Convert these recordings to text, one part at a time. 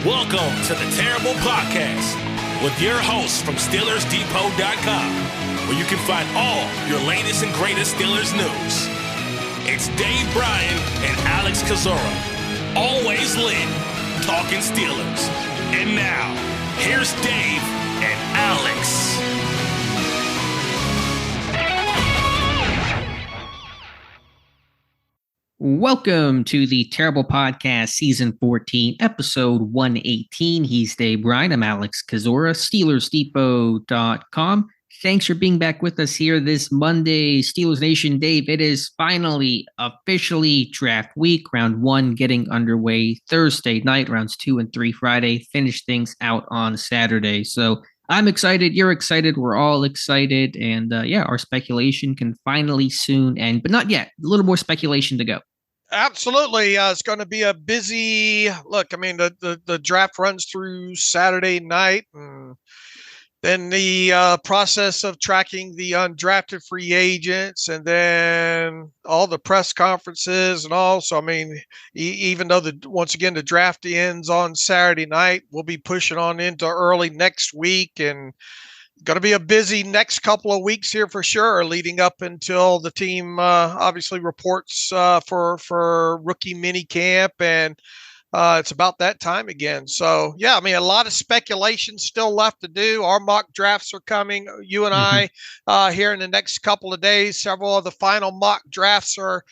Welcome to the Terrible Podcast with your hosts from SteelersDepot.com, where you can find all your latest and greatest Steelers news. It's Dave Bryan and Alex Kozora, always lit, talking Steelers. And now, here's Dave and Alex. Welcome to the Terrible Podcast, Season 14, Episode 118. He's Dave Bryan. I'm Alex Kozora, SteelersDepot.com. Thanks for being back with us here this Monday. Steelers Nation, Dave, it is finally officially draft week. Round 1 getting underway Thursday night, rounds 2 and 3 Friday. Finish things out on Saturday. So I'm excited. You're excited. We're all excited. And our speculation can finally soon end, but not yet. A little more speculation to go. Absolutely. It's going to be a busy look. I mean, the draft runs through Saturday night. And then the process of tracking the undrafted free agents and then all the press conferences and all. So, I mean, even though once again, the draft ends on Saturday night, we'll be pushing on into early next week and going to be a busy next couple of weeks here for sure, leading up until the team obviously reports for rookie mini camp, and it's about that time again. So, yeah, I mean, a lot of speculation still left to do. Our mock drafts are coming. You and I here in the next couple of days. Several of the final mock drafts are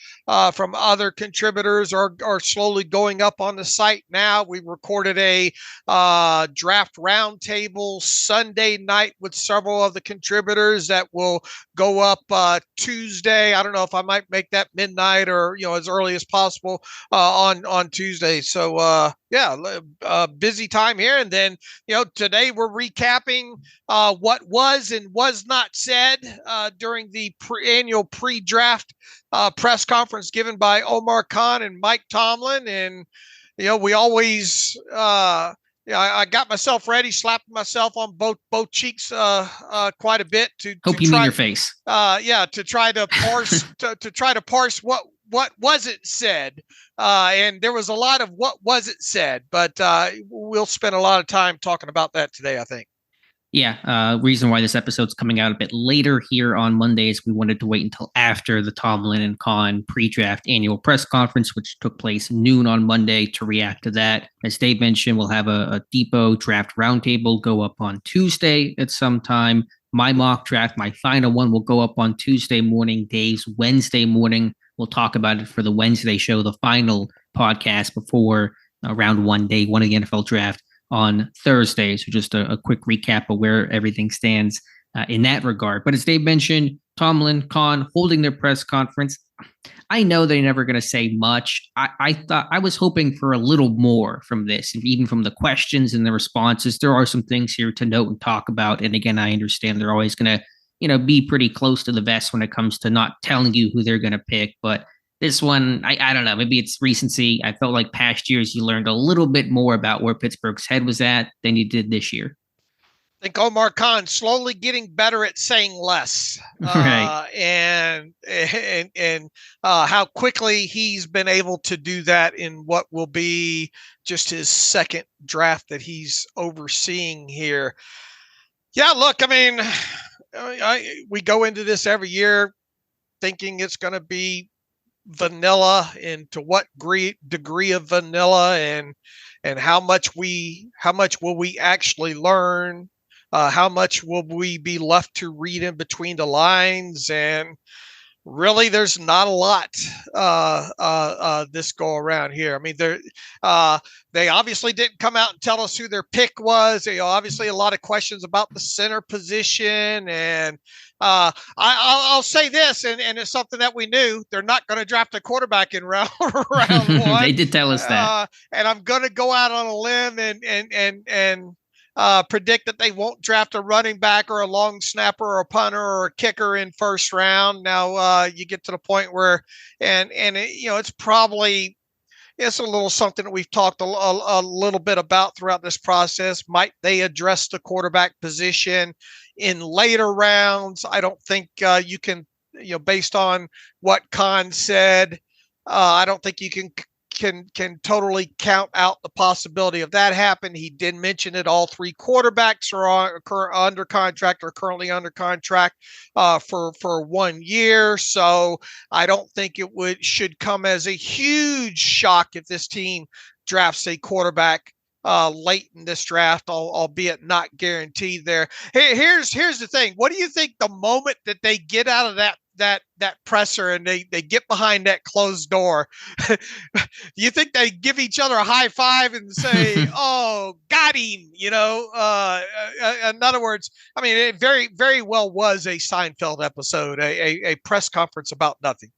from other contributors are slowly going up on the site now. We recorded a draft roundtable Sunday night with several of the contributors that will go up Tuesday. I don't know if I might make that midnight or, as early as possible on Tuesday. So, busy time here. And then, today we're recapping what was and was not said during the annual pre-draft press conference given by Omar and Mike Tomlin. And, we always, I got myself ready, slapped myself on both cheeks quite a bit to hope you mean your face. To try to parse to try to parse what wasn't said. And there was a lot of what wasn't said, but we'll spend a lot of time talking about that today, I think. Yeah, reason why this episode's coming out a bit later here on Mondays, we wanted to wait until after the Tomlin and Khan pre-draft annual press conference, which took place noon on Monday, to react to that. As Dave mentioned, we'll have a Depot draft roundtable go up on Tuesday at some time. My mock draft, my final one, will go up on Tuesday morning. Dave's Wednesday morning. We'll talk about it for the Wednesday show, the final podcast before round 1, day 1 of the NFL draft on Thursday. So just a quick recap of where everything stands in that regard. But as Dave mentioned, Tomlin, Khan holding their press conference. I know they're never going to say much. I was hoping for a little more from this, and even from the questions and the responses. There are some things here to note and talk about. And again, I understand they're always going to be pretty close to the vest when it comes to not telling you who they're going to pick. But this one, I don't know, maybe it's recency. I felt like past years you learned a little bit more about where Pittsburgh's head was at than you did this year. I think Omar slowly getting better at saying less, right. And how quickly he's been able to do that in what will be just his second draft that he's overseeing here. Yeah, look, I mean, we go into this every year thinking it's going to be vanilla, and to what degree of vanilla, and how much will we actually learn? How much will we be left to read in between the lines? And really, there's not a lot this go around here. I mean, they obviously didn't come out and tell us who their pick was. Obviously a lot of questions about the center position. And I'll say this, and it's something that we knew. They're not going to draft a quarterback in round 1. They did tell us that. And I'm going to go out on a limb and predict that they won't draft a running back or a long snapper or a punter or a kicker in first round. Now you get to the point where, it's probably, it's a little something that we've talked a little bit about throughout this process. Might they address the quarterback position in later rounds? I don't think you can, based on what Khan said, I don't think you can can totally count out the possibility of that happen. He did mention that all three quarterbacks are under contract or currently under contract for 1 year. So I don't think should come as a huge shock if this team drafts a quarterback late in this draft, albeit not guaranteed there. Hey, here's the thing. What do you think the moment that they get out of that presser and they get behind that closed door, do you think they give each other a high five and say, oh, got him? In other words, I mean, it very, very well was a Seinfeld episode, a press conference about nothing.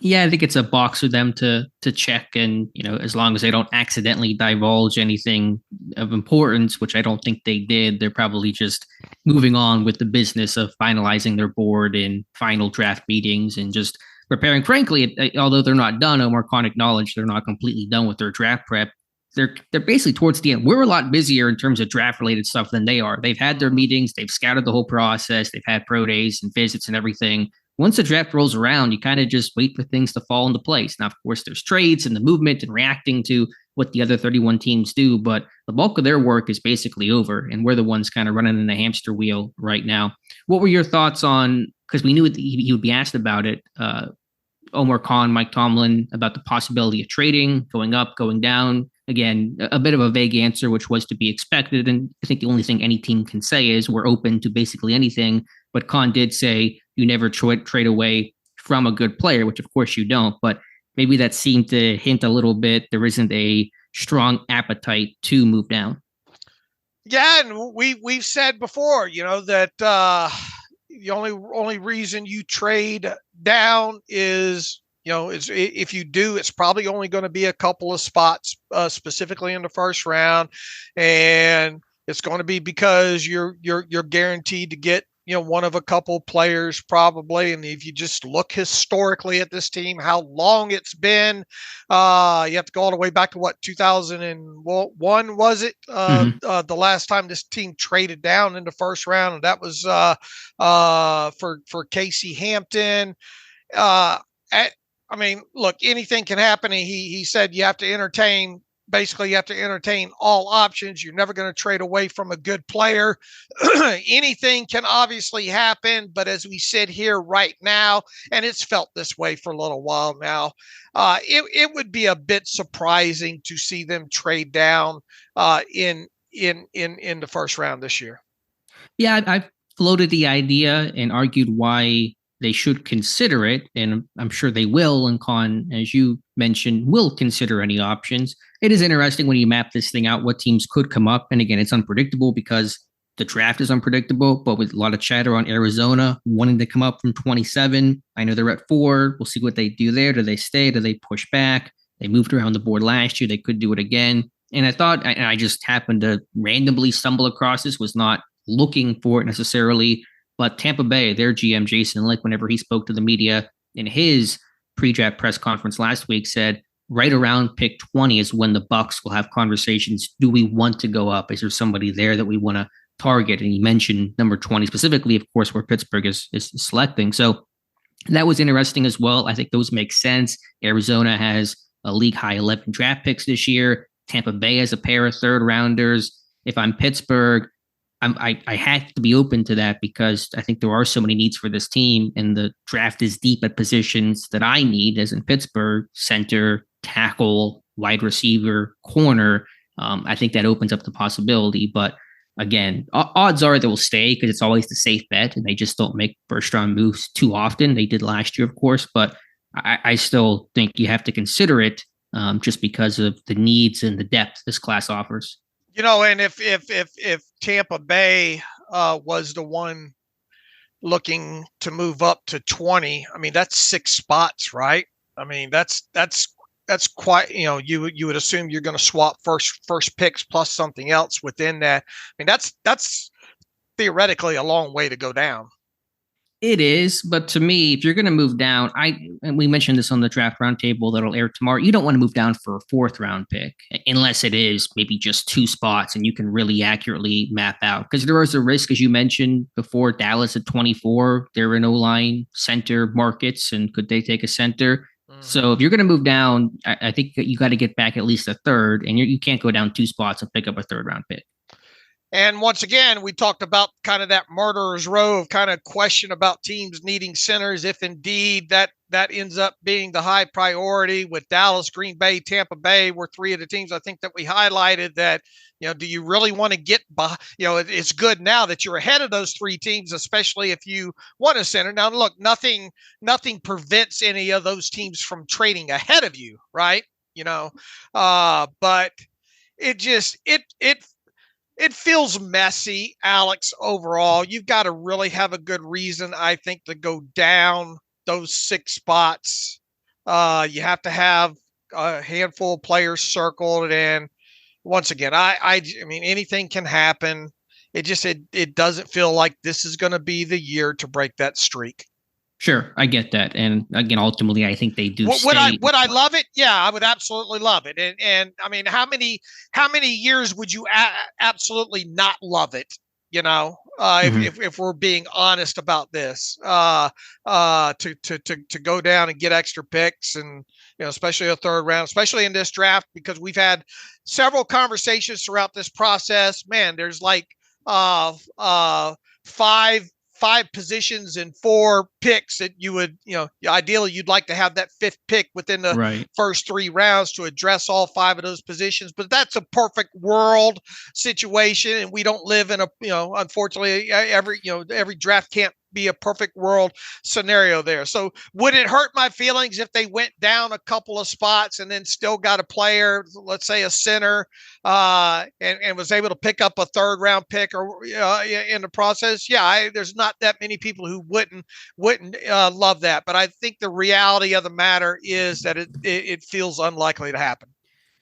Yeah, I think it's a box for them to check, and as long as they don't accidentally divulge anything of importance, which I don't think they did, they're probably just moving on with the business of finalizing their board in final draft meetings and just preparing. Frankly, although they're not done, Omar Khan acknowledged they're not completely done with their draft prep. They're basically towards the end. We're a lot busier in terms of draft related stuff than they are. They've had their meetings, they've scouted the whole process, they've had pro days and visits and everything. Once the draft rolls around, you kind of just wait for things to fall into place. Now, of course, there's trades and the movement and reacting to what the other 31 teams do, but the bulk of their work is basically over, and we're the ones kind of running in the hamster wheel right now. What were your thoughts on, because we knew he would be asked about it, Omar Khan, Mike Tomlin, about the possibility of trading, going up, going down? Again, a bit of a vague answer, which was to be expected, and I think the only thing any team can say is we're open to basically anything, but Khan did say you never trade away from a good player, which of course you don't, but maybe that seemed to hint a little bit there isn't a strong appetite to move down. Yeah, and we've said before, that the only reason you trade down is, if you do, it's probably only going to be a couple of spots, specifically in the first round, and it's going to be because you're guaranteed to get one of a couple players probably. And if you just look historically at this team, how long it's been, you have to go all the way back to 2001 was it? The last time this team traded down in the first round, and that was for Casey Hampton. I mean, look, anything can happen. And he said you have to entertain all options. You're never going to trade away from a good player. Anything can obviously happen, but as we sit here right now, and it's felt this way for a little while now, it would be a bit surprising to see them trade down in the first round this year. Yeah, I've floated the idea and argued why they should consider it, and I'm sure they will. And Khan, as you mentioned, will consider any options. It is interesting when you map this thing out, what teams could come up. And again, it's unpredictable because the draft is unpredictable, but with a lot of chatter on Arizona wanting to come up from 27. I know they're at 4. We'll see what they do there. Do they stay? Do they push back? They moved around the board last year. They could do it again. And I thought, and I just happened to randomly stumble across this, was not looking for it necessarily, but Tampa Bay, their GM, Jason Lick, whenever he spoke to the media in his pre-draft press conference last week, said right around pick 20 is when the Bucs will have conversations. Do we want to go up? Is there somebody there that we want to target? And he mentioned number 20 specifically, of course, where Pittsburgh is selecting. So that was interesting as well. I think those make sense. Arizona has a league high 11 draft picks this year. Tampa Bay has a pair of third rounders. If I'm Pittsburgh, I have to be open to that because I think there are so many needs for this team, and the draft is deep at positions that I need, as in Pittsburgh: center, tackle, wide receiver, corner. I think that opens up the possibility. But again, odds are they will stay because it's always the safe bet, and they just don't make first-round moves too often. They did last year, of course, but I still think you have to consider it just because of the needs and the depth this class offers. And if Tampa Bay was the one looking to move up to 20, I mean, that's 6 spots, right? I mean, that's quite, you would assume you're going to swap first picks plus something else within that. I mean, that's theoretically a long way to go down. It is, but to me, if you're going to move down, and we mentioned this on the draft roundtable that'll air tomorrow, you don't want to move down for a 4th round pick unless it is maybe just 2 spots and you can really accurately map out. Because there is a risk, as you mentioned before, Dallas at 24, they're in O-line center markets, and could they take a center? So if you're going to move down, I think you got to get back at least a third, and you can't go down 2 spots and pick up a 3rd-round pick. And once again, we talked about kind of that murderer's row of kind of question about teams needing centers, if indeed that ends up being the high priority with Dallas, Green Bay, Tampa Bay were 3 of the teams I think that we highlighted that, do you really want to get by? It's good now that you're ahead of those 3 teams, especially if you want a center. Now, look, nothing prevents any of those teams from trading ahead of you, right? But it feels messy, Alex, overall. You've got to really have a good reason, I think, to go down those 6 spots. You have to have a handful of players circled. And once again, I mean, anything can happen. It doesn't feel like this is going to be the year to break that streak. Sure, I get that, and again, ultimately, I think they do. Would I love it? Yeah, I would absolutely love it. And I mean, how many years would you absolutely not love it? If we're being honest about this, to go down and get extra picks, and especially a 3rd round, especially in this draft, because we've had several conversations throughout this process. Man, there's like five positions and 4 picks that you would, ideally you'd like to have that 5th pick within the first 3 rounds to address all 5 of those positions. But that's a perfect world situation. And we don't live in unfortunately every draft can't be a perfect world scenario there. So would it hurt my feelings if they went down a couple of spots and then still got a player, let's say a center, and was able to pick up a 3rd-round pick or in the process? Yeah, there's not that many people who wouldn't love that. But I think the reality of the matter is that it feels unlikely to happen.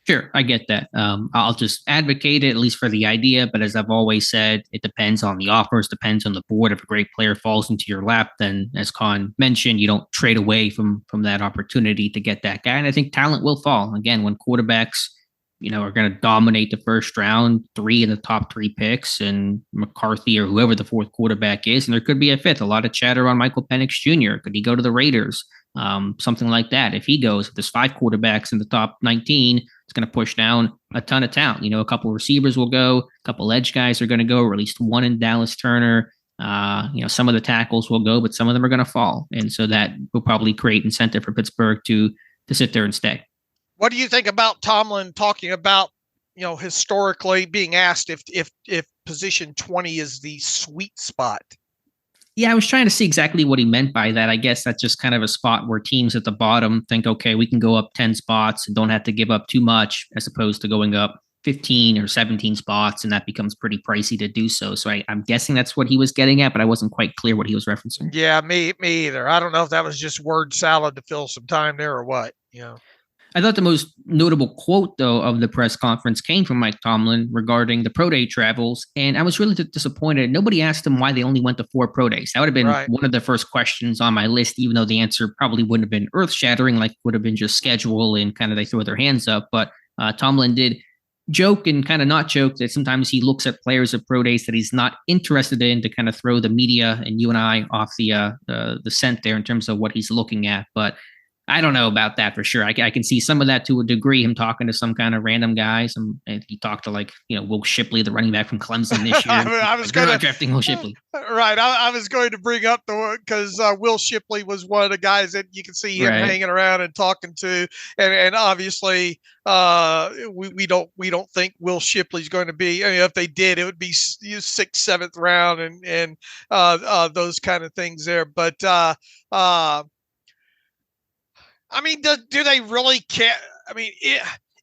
Sure, I get that. I'll just advocate it, at least for the idea. But as I've always said, it depends on the offers, depends on the board. If a great player falls into your lap, then as Con mentioned, you don't trade away from that opportunity to get that guy. And I think talent will fall. Again, when quarterbacks, are going to dominate the first round, 3 in the top 3 picks, and McCarthy or whoever the 4th quarterback is, and there could be a 5th. A lot of chatter on Michael Penix Jr. Could he go to the Raiders? Something like that. If he goes, if there's 5 quarterbacks in the top 19, it's going to push down a ton of talent. A couple of receivers will go, a couple edge guys are going to go, or at least one in Dallas Turner. Some of the tackles will go, but some of them are going to fall. And so that will probably create incentive for Pittsburgh to sit there and stay. What do you think about Tomlin talking about, historically being asked if position 20 is the sweet spot? Yeah, I was trying to see exactly what he meant by that. I guess that's just kind of a spot where teams at the bottom think, okay, we can go up 10 spots and don't have to give up too much, as opposed to going up 15 or 17 spots, and that becomes pretty pricey to do so. So I'm guessing that's what he was getting at, but I wasn't quite clear what he was referencing. Yeah, me either. I don't know if that was just word salad to fill some time there or what. I thought the most notable quote, though, of the press conference came from Mike Tomlin regarding the pro day travels. And I was really disappointed. Nobody asked him why they only went to 4 pro days. That would have been one of the first questions on my list, even though the answer probably wouldn't have been earth shattering, like would have been just schedule and kind of they throw their hands up. But Tomlin did joke and kind of not joke that sometimes he looks at players at pro days that he's not interested in to kind of throw the media and you and I off the scent there in terms of what he's looking at. But I don't know about that for sure. I can see some of that to a degree, him talking to some kind of random guys. And he talked to Will Shipley, the running back from Clemson this year. I was going to drafting Will Shipley. Right. I was going to bring up because Will Shipley was one of the guys that you can see him hanging around and talking to. And obviously we don't think Will Shipley's going to be, if they did, it would be 6th, 7th round and those kind of things there. But, I mean, do they really care? I mean,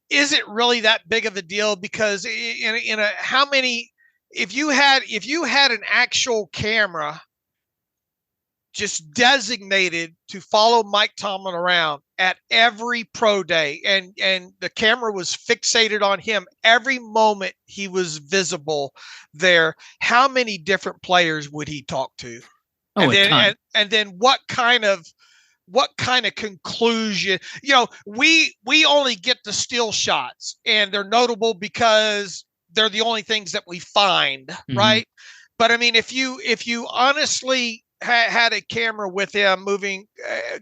is it really that big of a deal? Because if you had an actual camera just designated to follow Mike Tomlin around at every pro day, and the camera was fixated on him every moment he was visible there, how many different players would he talk to? Oh, and then what kind of conclusion, we only get the still shots and they're notable because they're the only things that we find. Right. But I mean, if you honestly had a camera with him moving,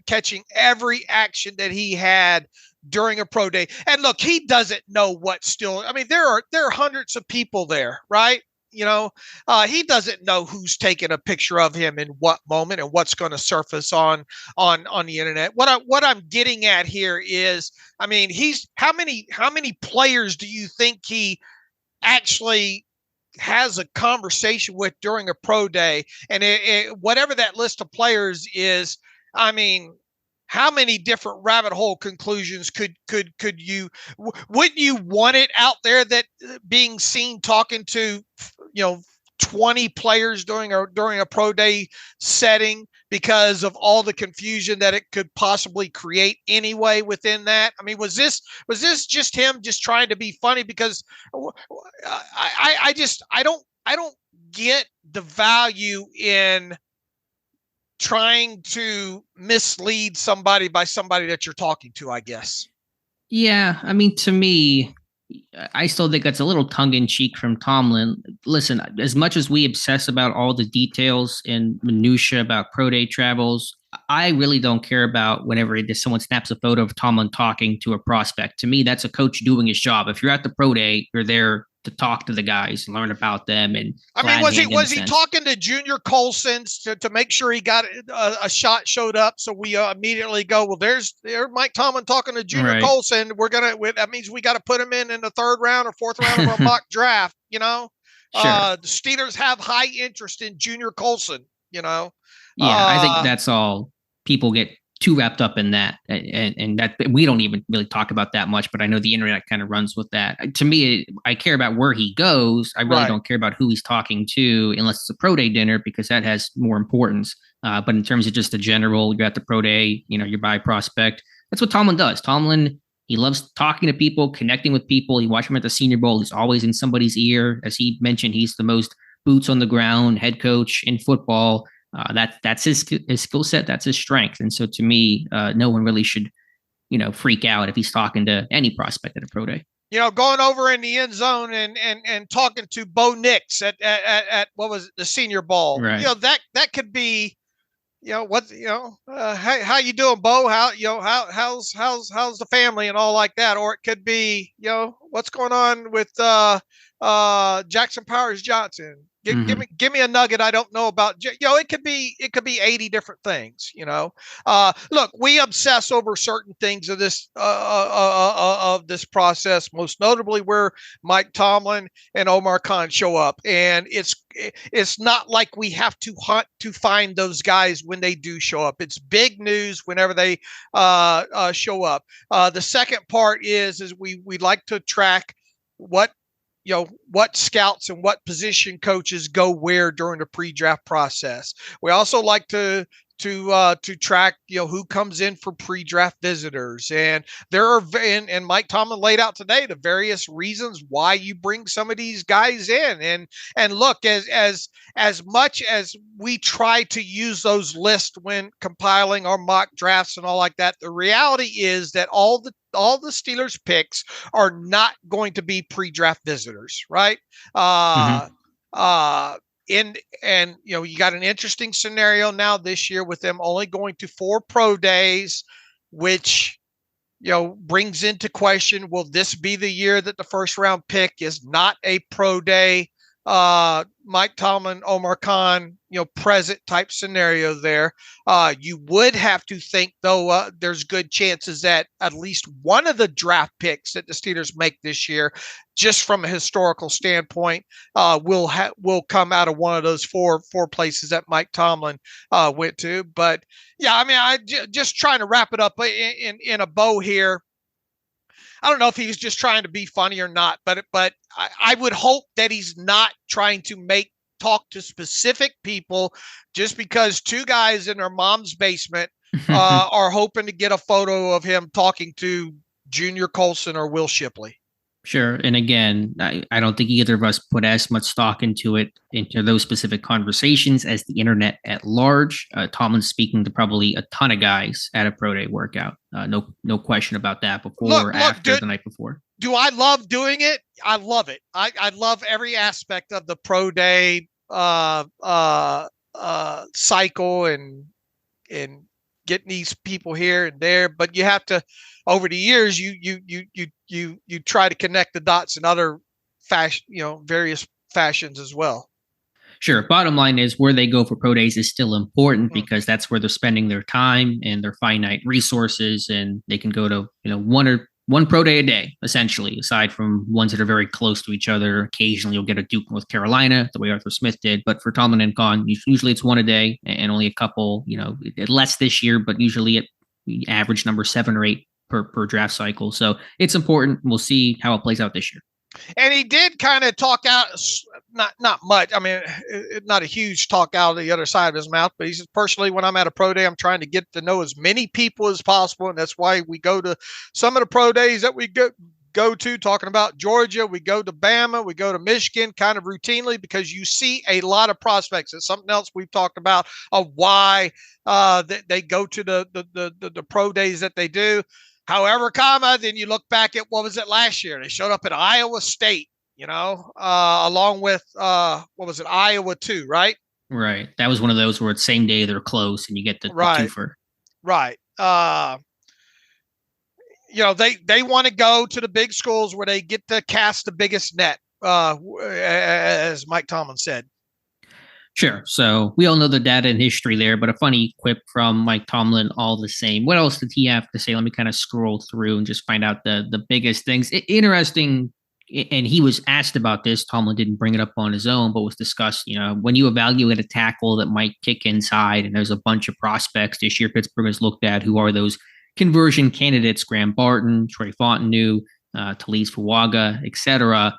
catching every action that he had during a pro day. And look, he doesn't know what's still, I mean, there are hundreds of people there, right? You know, he doesn't know who's taking a picture of him in what moment and what's going to surface on the internet. What I'm getting at here is, I mean, how many players do you think he actually has a conversation with during a pro day? And whatever that list of players is, I mean, how many different rabbit hole conclusions could you, wouldn't you want it out there that being seen talking to, 20 players during a pro day setting because of all the confusion that it could possibly create anyway within that? I mean, was this just him just trying to be funny? Because I don't get the value in trying to mislead somebody by somebody that you're talking to, I guess. Yeah, I mean, to me, I still think that's a little tongue-in-cheek from Tomlin. Listen, as much as we obsess about all the details and minutia about pro day travels, I really don't care about whenever someone snaps a photo of Tomlin talking to a prospect. To me, that's a coach doing his job. If you're at the pro day, you're there to talk to the guys, learn about them. And I mean, was he talking to Junior Colson to make sure he got a shot showed up? So we immediately go, well, there's Mike Tomlin talking to Junior Colson. That means we got to put him in the third round or fourth round of our mock draft. Sure. The Steelers have high interest in Junior Colson. Yeah, I think that's all. People get too wrapped up in that, and that we don't even really talk about that much, but I know the internet kind of runs with that. To me, I care about where he goes. I really don't care about who he's talking to unless it's a pro day dinner, because that has more importance. But in terms of just the general, you're at the pro day, you're by prospect. That's what Tomlin does. Tomlin, he loves talking to people, connecting with people. You watch him at the Senior Bowl. He's always in somebody's ear. As he mentioned, he's the most boots on the ground head coach in football. That's his skill set. That's his strength. And so to me, no one really should, freak out if he's talking to any prospect at a pro day. Going over in the end zone and talking to Bo Nix at what was it, the Senior Bowl. Right. That could be, how you doing, Bo? How's the family and all like that? Or it could be, what's going on with Jackson Powers Johnson. Give me a nugget I don't know about. It could be 80 different things. Look, we obsess over certain things of this process, most notably where Mike Tomlin and Omar Khan show up, and it's not like we have to hunt to find those guys when they do show up. It's big news whenever they show up. The second part is we like to track what scouts and what position coaches go where during the pre-draft process. We also like to track, who comes in for pre-draft visitors. And there are, and Mike Tomlin laid out today the various reasons why you bring some of these guys in. And look, as much as we try to use those lists when compiling our mock drafts and all like that, the reality is that all the Steelers picks are not going to be pre-draft visitors, right? You got an interesting scenario now this year with them only going to 4 pro days, which, brings into question, will this be the year that the first round pick is not a pro day? Mike Tomlin, Omar Khan, present type scenario there. You would have to think, though, there's good chances that at least one of the draft picks that the Steelers make this year, just from a historical standpoint, will come out of one of those four places that Mike Tomlin went to. But yeah, I mean, just trying to wrap it up in a bow here. I don't know if he was just trying to be funny or not, but I would hope that he's not trying to talk to specific people just because 2 guys in their mom's basement are hoping to get a photo of him talking to Junior Colson or Will Shipley. Sure. And again, I don't think either of us put as much stock into those specific conversations as the internet at large. Tomlin's speaking to probably a ton of guys at a pro day workout. No question about that before or after the night before. Do I love doing it? I love it. I love every aspect of the pro day cycle and getting these people here and there, but you have to, over the years, you try to connect the dots in other fashion, various fashions as well. Sure. Bottom line is where they go for pro days is still important because that's where they're spending their time and their finite resources, and they can go to one pro day a day, essentially, aside from ones that are very close to each other. Occasionally you'll get a Duke North Carolina, the way Arthur Smith did, but for Tomlin and Con, usually it's one a day and only a couple, less this year, but usually at average number 7 or 8 per draft cycle. So it's important. We'll see how it plays out this year. And he did kind of talk out, not much. I mean, not a huge talk out of the other side of his mouth, but he says, personally, when I'm at a pro day, I'm trying to get to know as many people as possible. And that's why we go to some of the pro days that we go to, talking about Georgia. We go to Bama, we go to Michigan kind of routinely because you see a lot of prospects. It's something else we've talked about of why they go to the pro days that they do. However, then you look back at what was it last year? They showed up at Iowa State, along with Iowa too, right? Right. That was one of those where it's same day they're close and you get the twofer. Right. They want to go to the big schools where they get to cast the biggest net, as Mike Tomlin said. Sure. So we all know the data and history there, but a funny quip from Mike Tomlin all the same. What else did he have to say? Let me kind of scroll through and just find out the biggest things. Interesting. And he was asked about this. Tomlin didn't bring it up on his own, but was discussed, when you evaluate a tackle that might kick inside, and there's a bunch of prospects this year Pittsburgh has looked at who are those conversion candidates, Graham Barton, Trey Fontenot, Talise Fuaga, et cetera.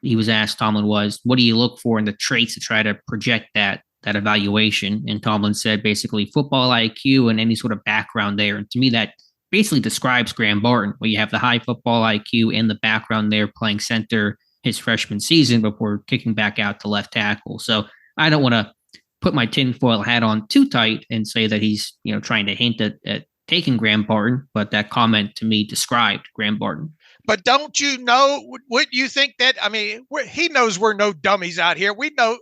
He was asked, Tomlin was, what do you look for in the traits to try to project that evaluation? And Tomlin said basically football IQ and any sort of background there. And to me, that basically describes Graham Barton, where you have the high football IQ and the background there playing center his freshman season before kicking back out to left tackle. So I don't want to put my tinfoil hat on too tight and say that he's, trying to hint at taking Graham Barton, but that comment to me described Graham Barton. But don't you know, would you think that, he knows we're no dummies out here. We know,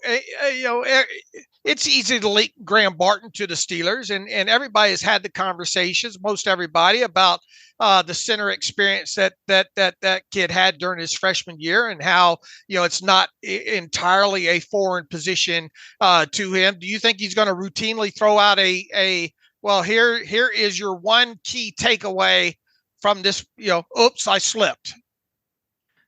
it's easy to link Graham Barton to the Steelers, and everybody has had the conversations, most everybody, about the center experience that kid had during his freshman year and how, it's not entirely a foreign position to him. Do you think he's going to routinely throw out well, here is your one key takeaway from this, oops, I slipped?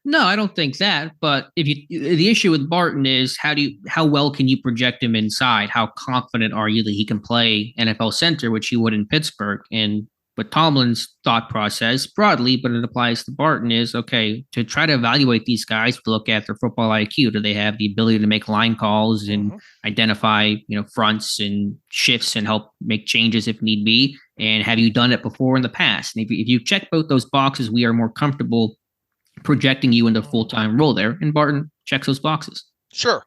No, I don't think that. But the issue with Barton is how well can you project him inside? How confident are you that he can play NFL center, which he would in Pittsburgh? And what Tomlin's thought process broadly, but it applies to Barton, is okay, to try to evaluate these guys, to look at their football IQ. Do they have the ability to make line calls and identify, fronts and shifts and help make changes if need be? And have you done it before in the past? And if you check both those boxes, we are more comfortable projecting you into a full-time role there. And Barton checks those boxes. Sure.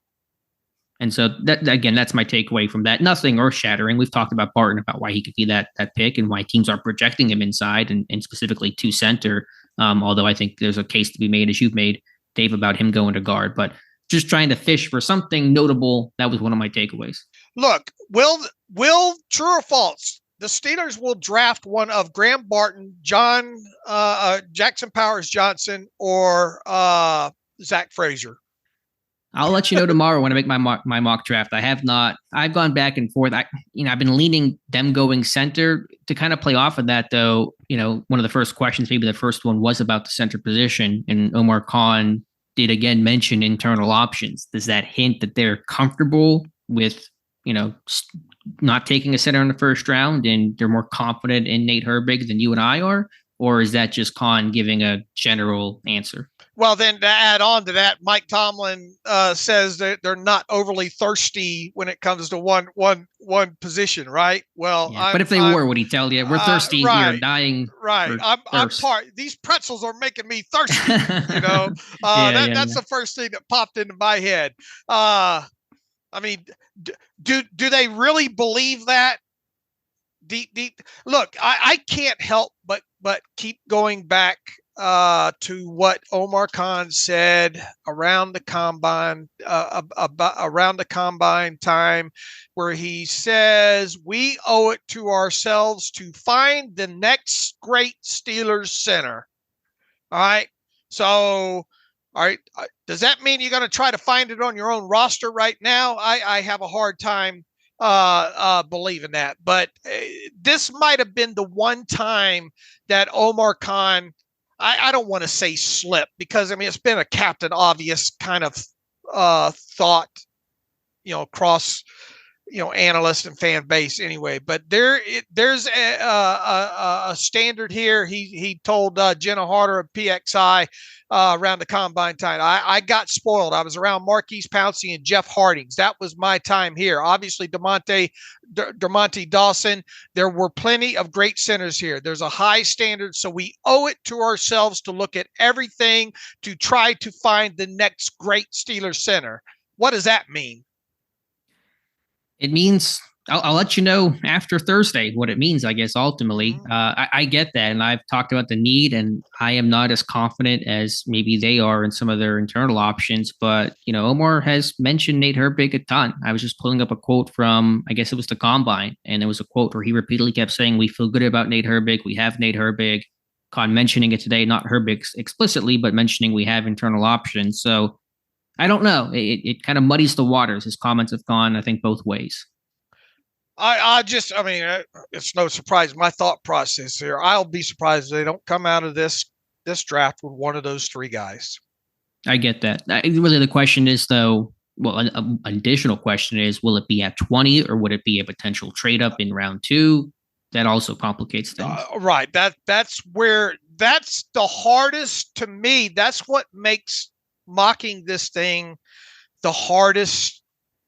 And so that's my takeaway from that. Nothing earth-shattering. We've talked about Barton, about why he could be that pick and why teams are projecting him inside and specifically to center. Although I think there's a case to be made, as you've made, Dave, about him going to guard. But just trying to fish for something notable, that was one of my takeaways. Look, will true or false, the Steelers will draft one of Graham Barton, Jackson Powers Johnson, or Zach Frazier? I'll let you know tomorrow when I make my mock draft. I have not. I've gone back and forth. I've been leaning them going center. To kind of play off of that, though, one of the first questions, maybe the first one, was about the center position, and Omar Khan did again mention internal options. Does that hint that they're comfortable with, not taking a center in the first round, and they're more confident in Nate Herbig than you and I are? Or is that just Khan giving a general answer? Well, then to add on to that, Mike Tomlin says that they're not overly thirsty when it comes to one position, right? Well, yeah, but if they were, would he tell you we're thirsty? Right, we're dying. Right. I'm these pretzels are making me thirsty. That's the first thing that popped into my head. Do they really believe that? Look, I can't help but keep going back to what Omar Khan said around the combine, around the combine time, where he says we owe it to ourselves to find the next great Steelers center. All right. So, all right. Does that mean you're going to try to find it on your own roster right now? I have a hard time believing that. But this might have been the one time that Omar Khan, I don't want to say slip, because, I mean, it's been a Captain Obvious kind of thought, across, analyst and fan base anyway. But there's a standard here. He told Jenna Harder of PXI around the combine time, I got spoiled. I was around Marquise Pouncey and Jeff Hardings. That was my time here. Obviously, Dermonte Dawson. There were plenty of great centers here. There's a high standard, so we owe it to ourselves to look at everything to try to find the next great Steelers center. What does that mean? It means I'll let you know after Thursday what it means, I guess, ultimately. I get that. And I've talked about the need, and I am not as confident as maybe they are in some of their internal options. But, Omar has mentioned Nate Herbig a ton. I was just pulling up a quote from, I guess it was the combine. And there was a quote where he repeatedly kept saying, we feel good about Nate Herbig. We have Nate Herbig. Khan mentioning it today, not Herbig explicitly, but mentioning we have internal options. So I don't know. It kind of muddies the waters. His comments have gone, I think, both ways. It's no surprise. My thought process here, I'll be surprised if they don't come out of this draft with one of those three guys. I get that. Really, the question is, though, well, an additional question is, will it be at 20 or would it be a potential trade up in round 2? That also complicates things. Right. That's the hardest to me. That's what makes mocking this thing the hardest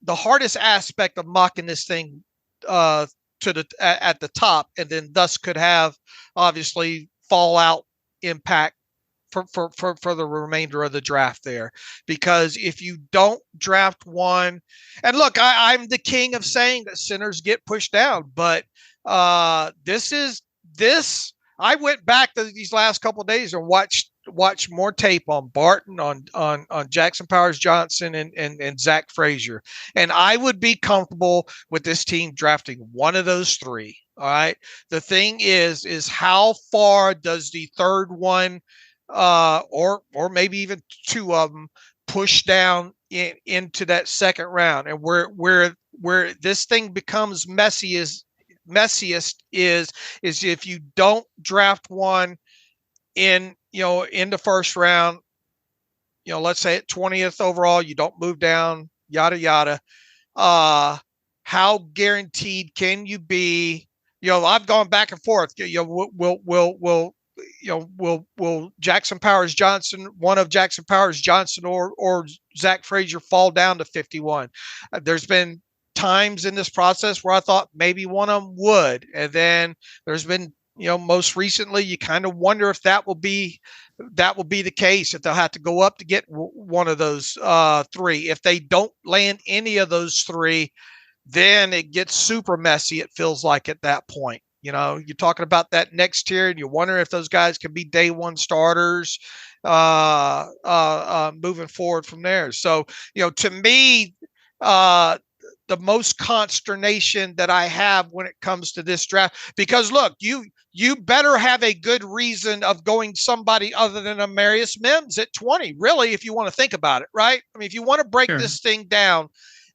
aspect of mocking this thing at the top, and then thus could have obviously fallout impact for the remainder of the draft there. Because if you don't draft one, and look, I'm the king of saying that centers get pushed down, but this I went back to these last couple of days and watched more tape on Barton, on Jackson Powers Johnson and Zach Frazier. And I would be comfortable with this team drafting one of those three. All right. The thing is how far does the third one or maybe even two of them push down into that second round? And where this thing becomes messiest is if you don't draft one in the first round, let's say at 20th overall, you don't move down, yada yada. How guaranteed can you be? I've gone back and forth. Will Jackson Powers Johnson, one of Jackson Powers Johnson or Zach Frazier, fall down to 51? There's been times in this process where I thought maybe one of them would, and then there's been, most recently, you kind of wonder if that will be the case, if they'll have to go up to get one of those three. If they don't land any of those three, then it gets super messy. It feels like at that point, you're talking about that next tier, and you wonder if those guys can be day one starters moving forward from there. So, to me, the most consternation that I have when it comes to this draft, because look, you better have a good reason of going somebody other than Amarius Mims at 20, really, if you want to think about it, right? I mean, if you want to break this thing down,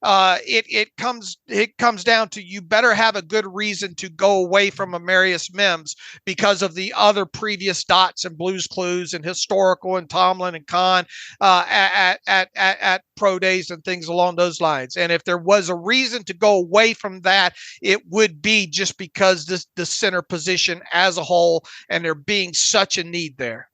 it comes down to, you better have a good reason to go away from Amarius Mims because of the other previous dots and Blues Clues and historical and Tomlin and Khan at pro days and things along those lines. And if there was a reason to go away from that, it would be just because the center position as a whole, and there being such a need there.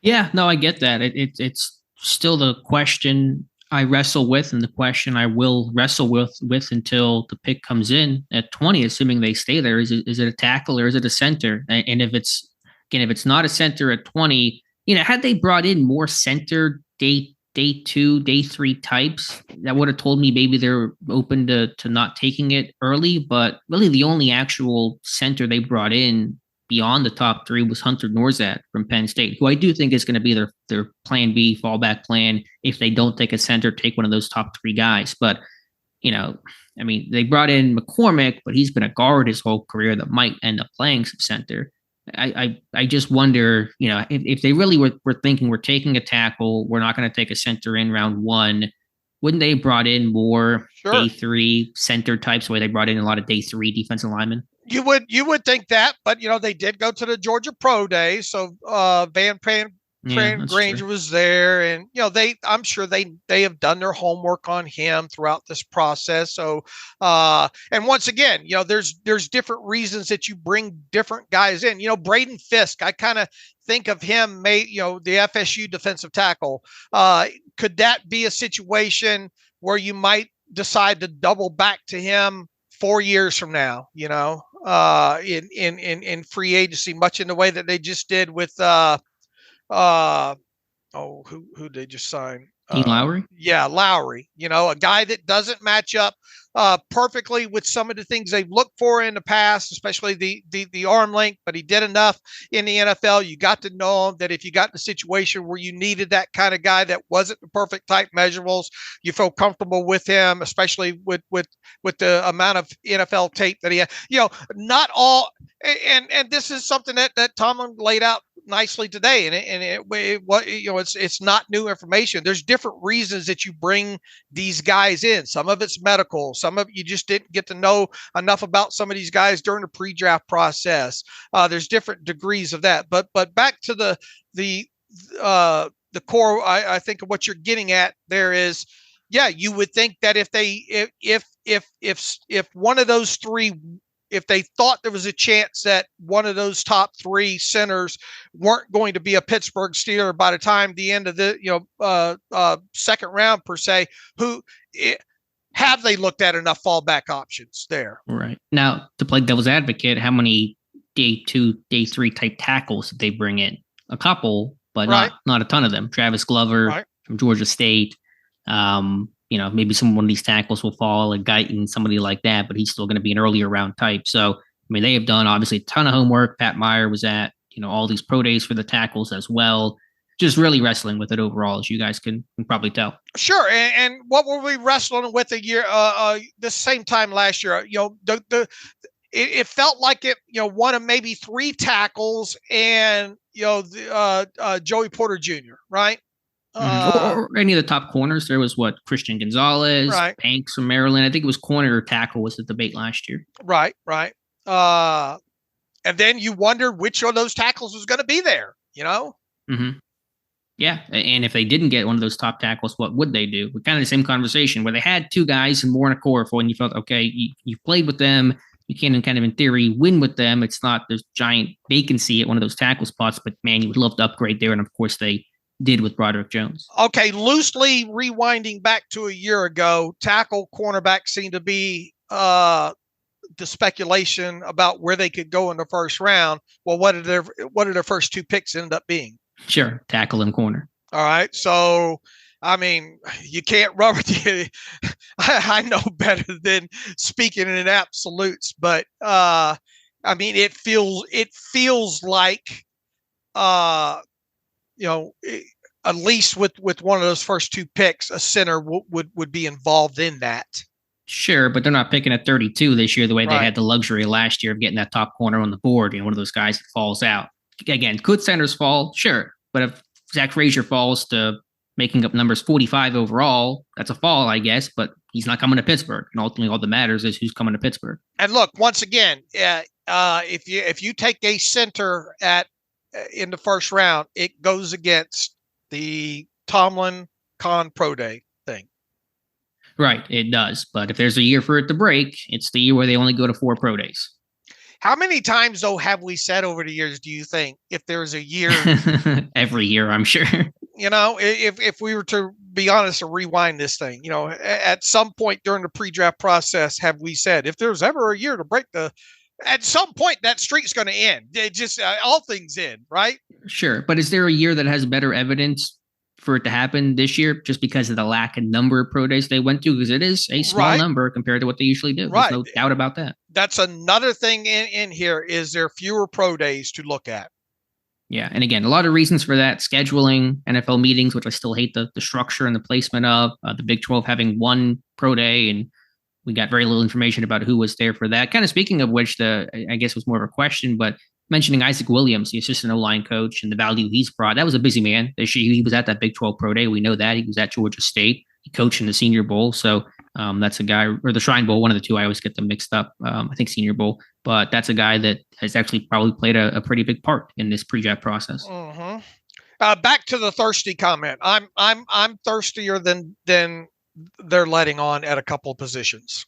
Yeah, no, I get that. It's still the question I wrestle with, and the question I will wrestle with until the pick comes in at 20, assuming they stay there. Is it a tackle or is it a center? And if it's not a center at 20, had they brought in more center day 2, day 3 types, that would have told me maybe they're open to not taking it early. But really, the only actual center they brought in beyond the top three was Hunter Norzat from Penn State, who I do think is going to be their plan B, fallback plan. If they don't take a center, take one of those top three guys. But, I mean, they brought in McCormick, but he's been a guard his whole career that might end up playing some center. I just wonder, if they really were thinking we're taking a tackle, we're not going to take a center in round one, wouldn't they have brought in more day three center types where they brought in a lot of day three defensive linemen? You would think that, but they did go to the Georgia Pro Day, so Van Granger was there, and I'm sure they have done their homework on him throughout this process. So and once again, there's different reasons that you bring different guys in. Braden Fisk, I kind of think of him, the FSU defensive tackle. Could that be a situation where you might decide to double back to him 4 years from now, in free agency, much in the way that they just did with who they just signed? Dean Lowry? Yeah, Lowry. A guy that doesn't match up perfectly with some of the things they've looked for in the past, especially the arm length, but he did enough in the NFL. You got to know that if you got in a situation where you needed that kind of guy that wasn't the perfect type measurables, you feel comfortable with him, especially with the amount of NFL tape that he had. Not all, and this is something that Tomlin laid out nicely today, it's not new information. There's different reasons that you bring these guys in. Some of it's medical, some of you just didn't get to know enough about some of these guys during the pre-draft process. There's different degrees of that, but back to the core, I think of what you're getting at there is, you would think that if one of those three, if they thought there was a chance that one of those top three centers weren't going to be a Pittsburgh Steeler by the time the end of the second round per se, have they looked at enough fallback options there? Right. Now, to play devil's advocate, how many day two, day three type tackles did they bring in? A couple, but not a ton of them. Travis Glover from Georgia State. Maybe one of these tackles will fall, like Guyton, somebody like that, but he's still going to be an earlier round type. So, they have done obviously a ton of homework. Pat Meyer was at, all these pro days for the tackles as well. Just really wrestling with it overall, as you guys can probably tell. Sure. And what were we wrestling with a year, the same time last year? It felt like it, one of maybe three tackles and, Joey Porter Jr., right? Or any of the top corners. There was Christian Gonzalez, Banks from Maryland. I think it was corner or tackle was the debate last year. Right. And then you wondered which of those tackles was going to be there, Mm-hmm. Yeah. And if they didn't get one of those top tackles, what would they do? Kind of the same conversation where they had two guys and more in a core for, and you felt, okay, you played with them. You can kind of in theory win with them. It's not this giant vacancy at one of those tackle spots, but man, you would love to upgrade there. And of course they did with Broderick Jones. Okay, loosely rewinding back to a year ago, tackle, cornerback seemed to be the speculation about where they could go in the first round. Well, what did their first two picks end up being? Sure, tackle and corner. All right, so you can't rubber. I know better than speaking in absolutes, but it feels like at least with one of those first two picks, a center would be involved in that. Sure, but they're not picking at 32 this year the way they had the luxury last year of getting that top corner on the board. One of those guys that falls out. Again, could centers fall? Sure. But if Zach Frazier falls to making up numbers 45 overall, that's a fall, I guess, but he's not coming to Pittsburgh. And ultimately all that matters is who's coming to Pittsburgh. And look, once again, if you take a center in the first round, it goes against the Tomlin Con Pro Day thing. Right, it does. But if there's a year for it to break, it's the year where they only go to 4 pro days. How many times, though, have we said over the years, do you think, if there's a year? Every year, I'm sure. If we were to be honest and rewind this thing, at some point during the pre-draft process, have we said, if there's ever a year to break at some point that streak's going to end. It just all things end, right? Sure. But is there a year that has better evidence for it to happen this year just because of the lack of number of pro days they went to? Because it is a small number compared to what they usually do. There's no doubt about that. that's another thing in here is there fewer pro days to look at. Yeah, and again, a lot of reasons for that. Scheduling NFL meetings, which I still hate the structure and the placement of. The Big 12 having one pro day, and we got very little information about who was there for that. Kind of speaking of which, I guess was more of a question, but mentioning Isaac Williams, the assistant O-line coach, and the value he's brought. That was a busy man. He was at that Big 12 pro day. We know that. He was at Georgia State. He coached in the Senior Bowl. So that's a guy, or the Shrine Bowl, one of the two. I always get them mixed up. I think Senior Bowl. But that's a guy that has actually probably played a pretty big part in this pre-draft process. Mm-hmm. Back to the thirsty comment. I'm thirstier than they're letting on at a couple of positions.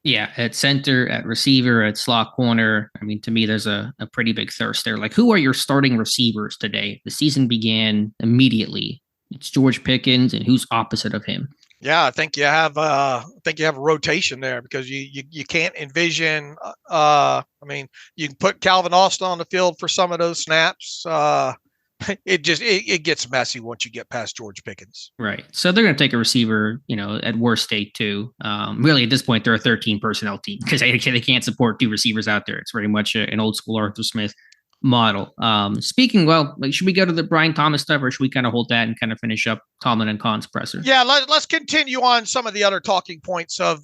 Yeah, at center, at receiver, at slot corner. I mean, to me, there's a pretty big thirst there. Like, who are your starting receivers today? The season began immediately. It's George Pickens, and who's opposite of him? Yeah, I think you have a rotation there because you can't envision. I mean, you can put Calvin Austin on the field for some of those snaps. It gets messy once you get past George Pickens. Right. So they're going to take a receiver, at worst state too. Really, at this point, they're a 13 personnel team because they can't support two receivers out there. It's very much an old school Arthur Smith model. Should we go to the Brian Thomas stuff, or should we kind of hold that and kind of finish up Tomlin and Kahn's presser? Yeah, let's continue on some of the other talking points of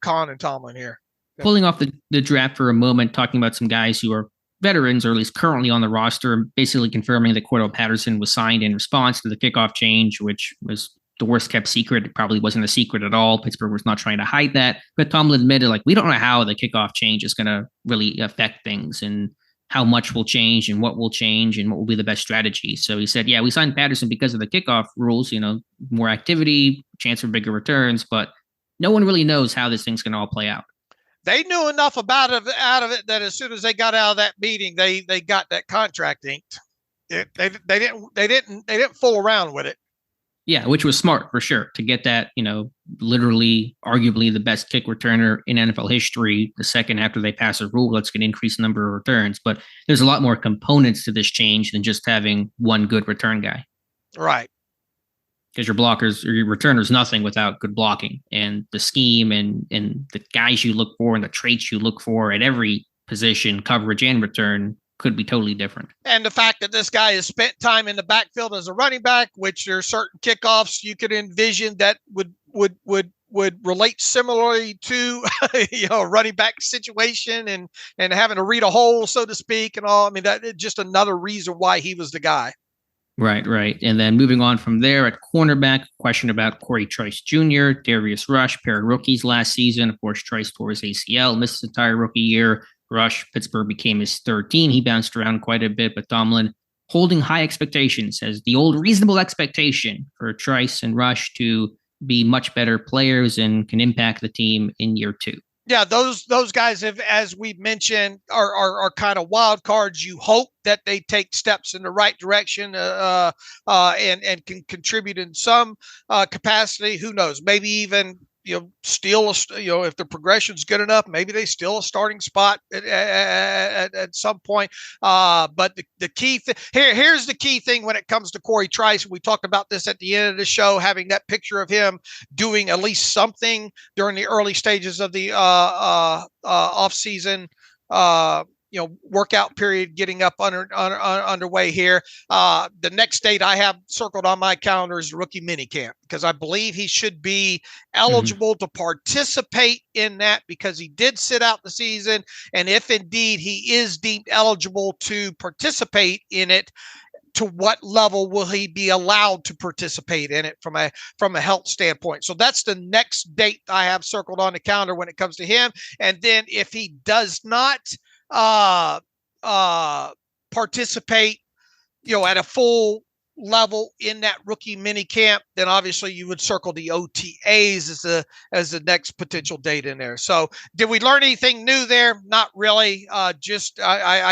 Kahn and Tomlin here. Pulling off the draft for a moment, talking about some guys who are veterans, or at least currently on the roster, basically confirming that Cordell Patterson was signed in response to the kickoff change, which was the worst kept secret. It probably wasn't a secret at all. Pittsburgh was not trying to hide that. But Tomlin admitted, we don't know how the kickoff change is going to really affect things and how much will change and what will change and what will be the best strategy. So he said, yeah, we signed Patterson because of the kickoff rules, more activity, chance for bigger returns, but no one really knows how this thing's going to all play out. They knew enough out of it that as soon as they got out of that meeting, they got that contract inked. They didn't fool around with it. Yeah, which was smart for sure to get that, literally arguably the best kick returner in NFL history. The second after they pass a rule that's going to increase the number of returns. But there's a lot more components to this change than just having one good return guy. Right. Because your blockers or your returners nothing without good blocking, and the scheme and the guys you look for and the traits you look for at every position, coverage and return, could be totally different. And the fact that this guy has spent time in the backfield as a running back, which there are certain kickoffs you could envision that would relate similarly to a running back situation and having to read a hole, so to speak, and all. I mean, that is just another reason why he was the guy. Right. And then moving on from there at cornerback, question about Cory Trice Jr., Darius Rush, pair of rookies last season. Of course, Trice tore his ACL, missed his entire rookie year. Rush, Pittsburgh became his third team. He bounced around quite a bit, but Tomlin holding high expectations, as the old reasonable expectation for Trice and Rush to be much better players and can impact the team in year two. Yeah, those guys have, as we've mentioned, are kind of wild cards. You hope that they take steps in the right direction and can contribute in some capacity. Who knows? Maybe even steal if the progression's good enough, maybe they steal a starting spot at some point. But the key here's the key thing when it comes to Cory Trice. We talked about this at the end of the show, having that picture of him doing at least something during the early stages of the off season. Workout period getting up underway here. The next date I have circled on my calendar is rookie minicamp, because I believe he should be eligible to participate in that, because he did sit out the season. And if indeed he is deemed eligible to participate in it, to what level will he be allowed to participate in it from a health standpoint? So that's the next date I have circled on the calendar when it comes to him. And then if he does not participate, at a full level in that rookie mini camp, then obviously you would circle the OTAs as the next potential date in there. So did we learn anything new there? Not really. I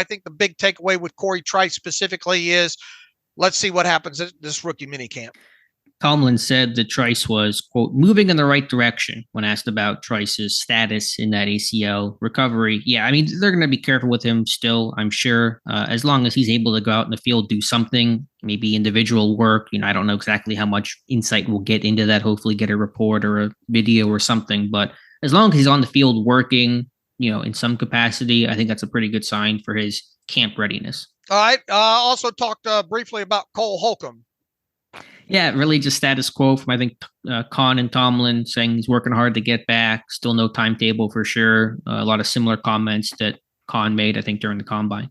think the big takeaway with Cory Trice specifically is, let's see what happens at this rookie mini camp. Tomlin said that Trice was, quote, moving in the right direction when asked about Trice's status in that ACL recovery. Yeah, I mean, they're going to be careful with him still, I'm sure, as long as he's able to go out in the field, do something, maybe individual work. I don't know exactly how much insight we'll get into that, hopefully get a report or a video or something. But as long as he's on the field working, in some capacity, I think that's a pretty good sign for his camp readiness. All right. Also talked briefly about Cole Holcomb. Yeah, really just status quo from, I think, Khan and Tomlin saying he's working hard to get back. Still no timetable for sure. A lot of similar comments that Khan made, I think, during the combine.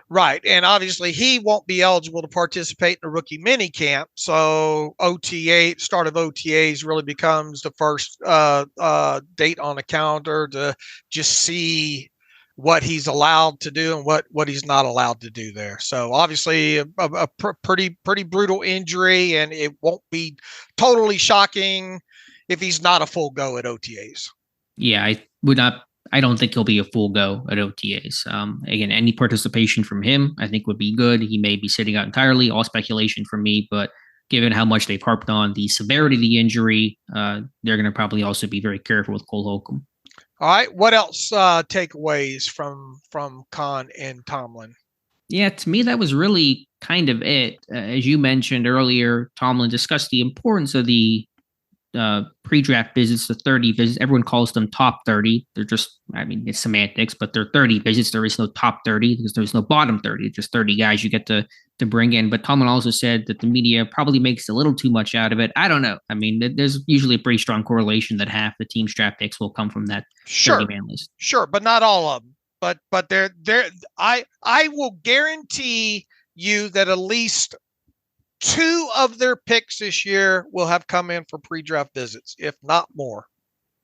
Right. And obviously he won't be eligible to participate in the rookie mini camp. So start of OTAs really becomes the first date on the calendar to just see what he's allowed to do and what he's not allowed to do there. So obviously a pretty brutal injury, and it won't be totally shocking if he's not a full go at OTAs. Yeah, I don't think he'll be a full go at OTAs. Again, any participation from him, I think, would be good. He may be sitting out entirely, all speculation from me, but given how much they've harped on the severity of the injury, they're going to probably also be very careful with Cole Holcomb. All right. What else takeaways from Khan and Tomlin? Yeah, to me, that was really kind of it. As you mentioned earlier, Tomlin discussed the importance of the pre-draft visits, the 30 visits. Everyone calls them top 30. They're just, it's semantics, but they're 30 visits. There is no top 30 because there's no bottom 30. It's just 30 guys you get to bring in. But Tomlin also said that the media probably makes a little too much out of it. I don't know. There's usually a pretty strong correlation that half the team's draft picks will come from that 30-man list. Sure, but not all of them. But I will guarantee you that at least 2 of their picks this year will have come in for pre-draft visits, if not more.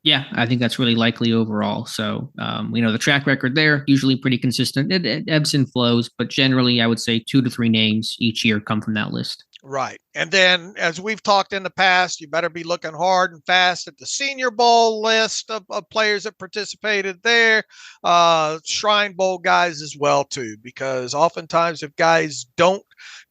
Yeah, I think that's really likely overall. So, the track record there, usually pretty consistent. It ebbs and flows, but generally I would say 2 to 3 names each year come from that list. Right. And then, as we've talked in the past, you better be looking hard and fast at the Senior Bowl list of players that participated there, Shrine Bowl guys as well, too, because oftentimes if guys don't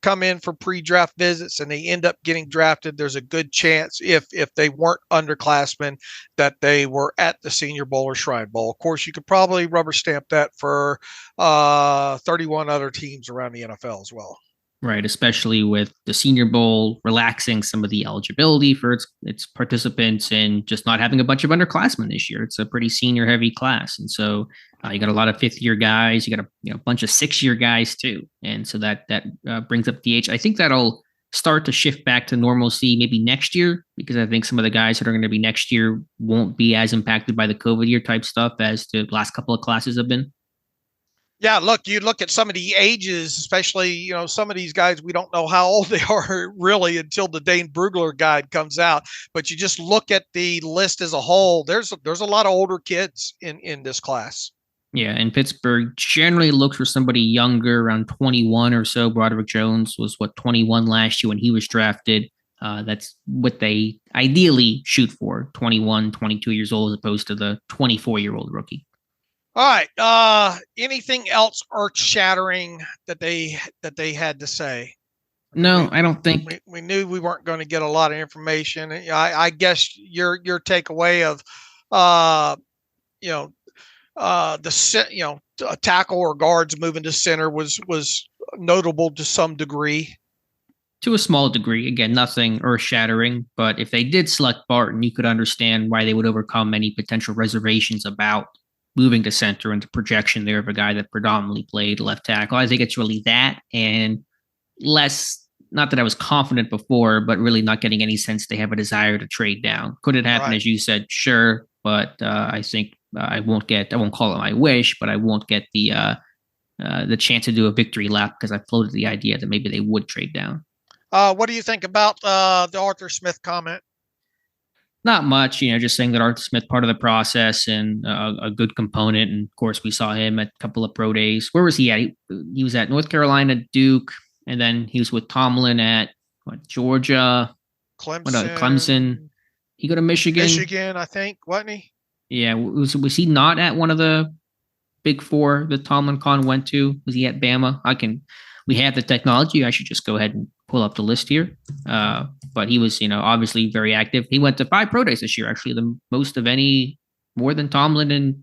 come in for pre-draft visits and they end up getting drafted, there's a good chance if they weren't underclassmen that they were at the Senior Bowl or Shrine Bowl. Of course, you could probably rubber stamp that for 31 other teams around the NFL as well. Right, especially with the Senior Bowl relaxing some of the eligibility for its participants and just not having a bunch of underclassmen this year. It's a pretty senior-heavy class, and so you got a lot of fifth-year guys. You got a bunch of six-year guys too, and so that brings up the age. I think that'll start to shift back to normalcy maybe next year, because I think some of the guys that are going to be next year won't be as impacted by the COVID year type stuff as the last couple of classes have been. Yeah, look, you look at some of the ages, especially, some of these guys, we don't know how old they are really until the Dane Brugler guide comes out. But you just look at the list as a whole, there's a lot of older kids in this class. Yeah, and Pittsburgh generally looks for somebody younger, around 21 or so. Broderick Jones was, 21 last year when he was drafted. That's what they ideally shoot for, 21, 22 years old, as opposed to the 24-year-old rookie. All right. Anything else earth-shattering that they had to say? No, I don't think. We knew we weren't going to get a lot of information. I guess your takeaway of, a tackle or guards moving to center was notable to some degree. To a small degree. Again, nothing earth-shattering. But if they did select Barton, you could understand why they would overcome any potential reservations about moving to center and the projection there of a guy that predominantly played left tackle. I think it's really that, and less, not that I was confident before, but really not getting any sense they have a desire to trade down. Could it happen, as you said? Sure. But I think I won't call it my wish, but I won't get the chance to do a victory lap because I floated the idea that maybe they would trade down. What do you think about the Arthur Smith comment? Not much, just saying that Arthur Smith part of the process and a good component. And of course, we saw him at a couple of pro days. Where was he at? He was at North Carolina, Duke, and then he was with Tomlin at Georgia, Clemson. He go to Michigan. Michigan, I think, wasn't he? Yeah, was he not at one of the Big Four that Tomlin went to? Was he at Bama? We have the technology. I should just go ahead and pull up the list here. But he was, obviously very active. He went to 5 pro days this year, actually, the most of any, more than Tomlin and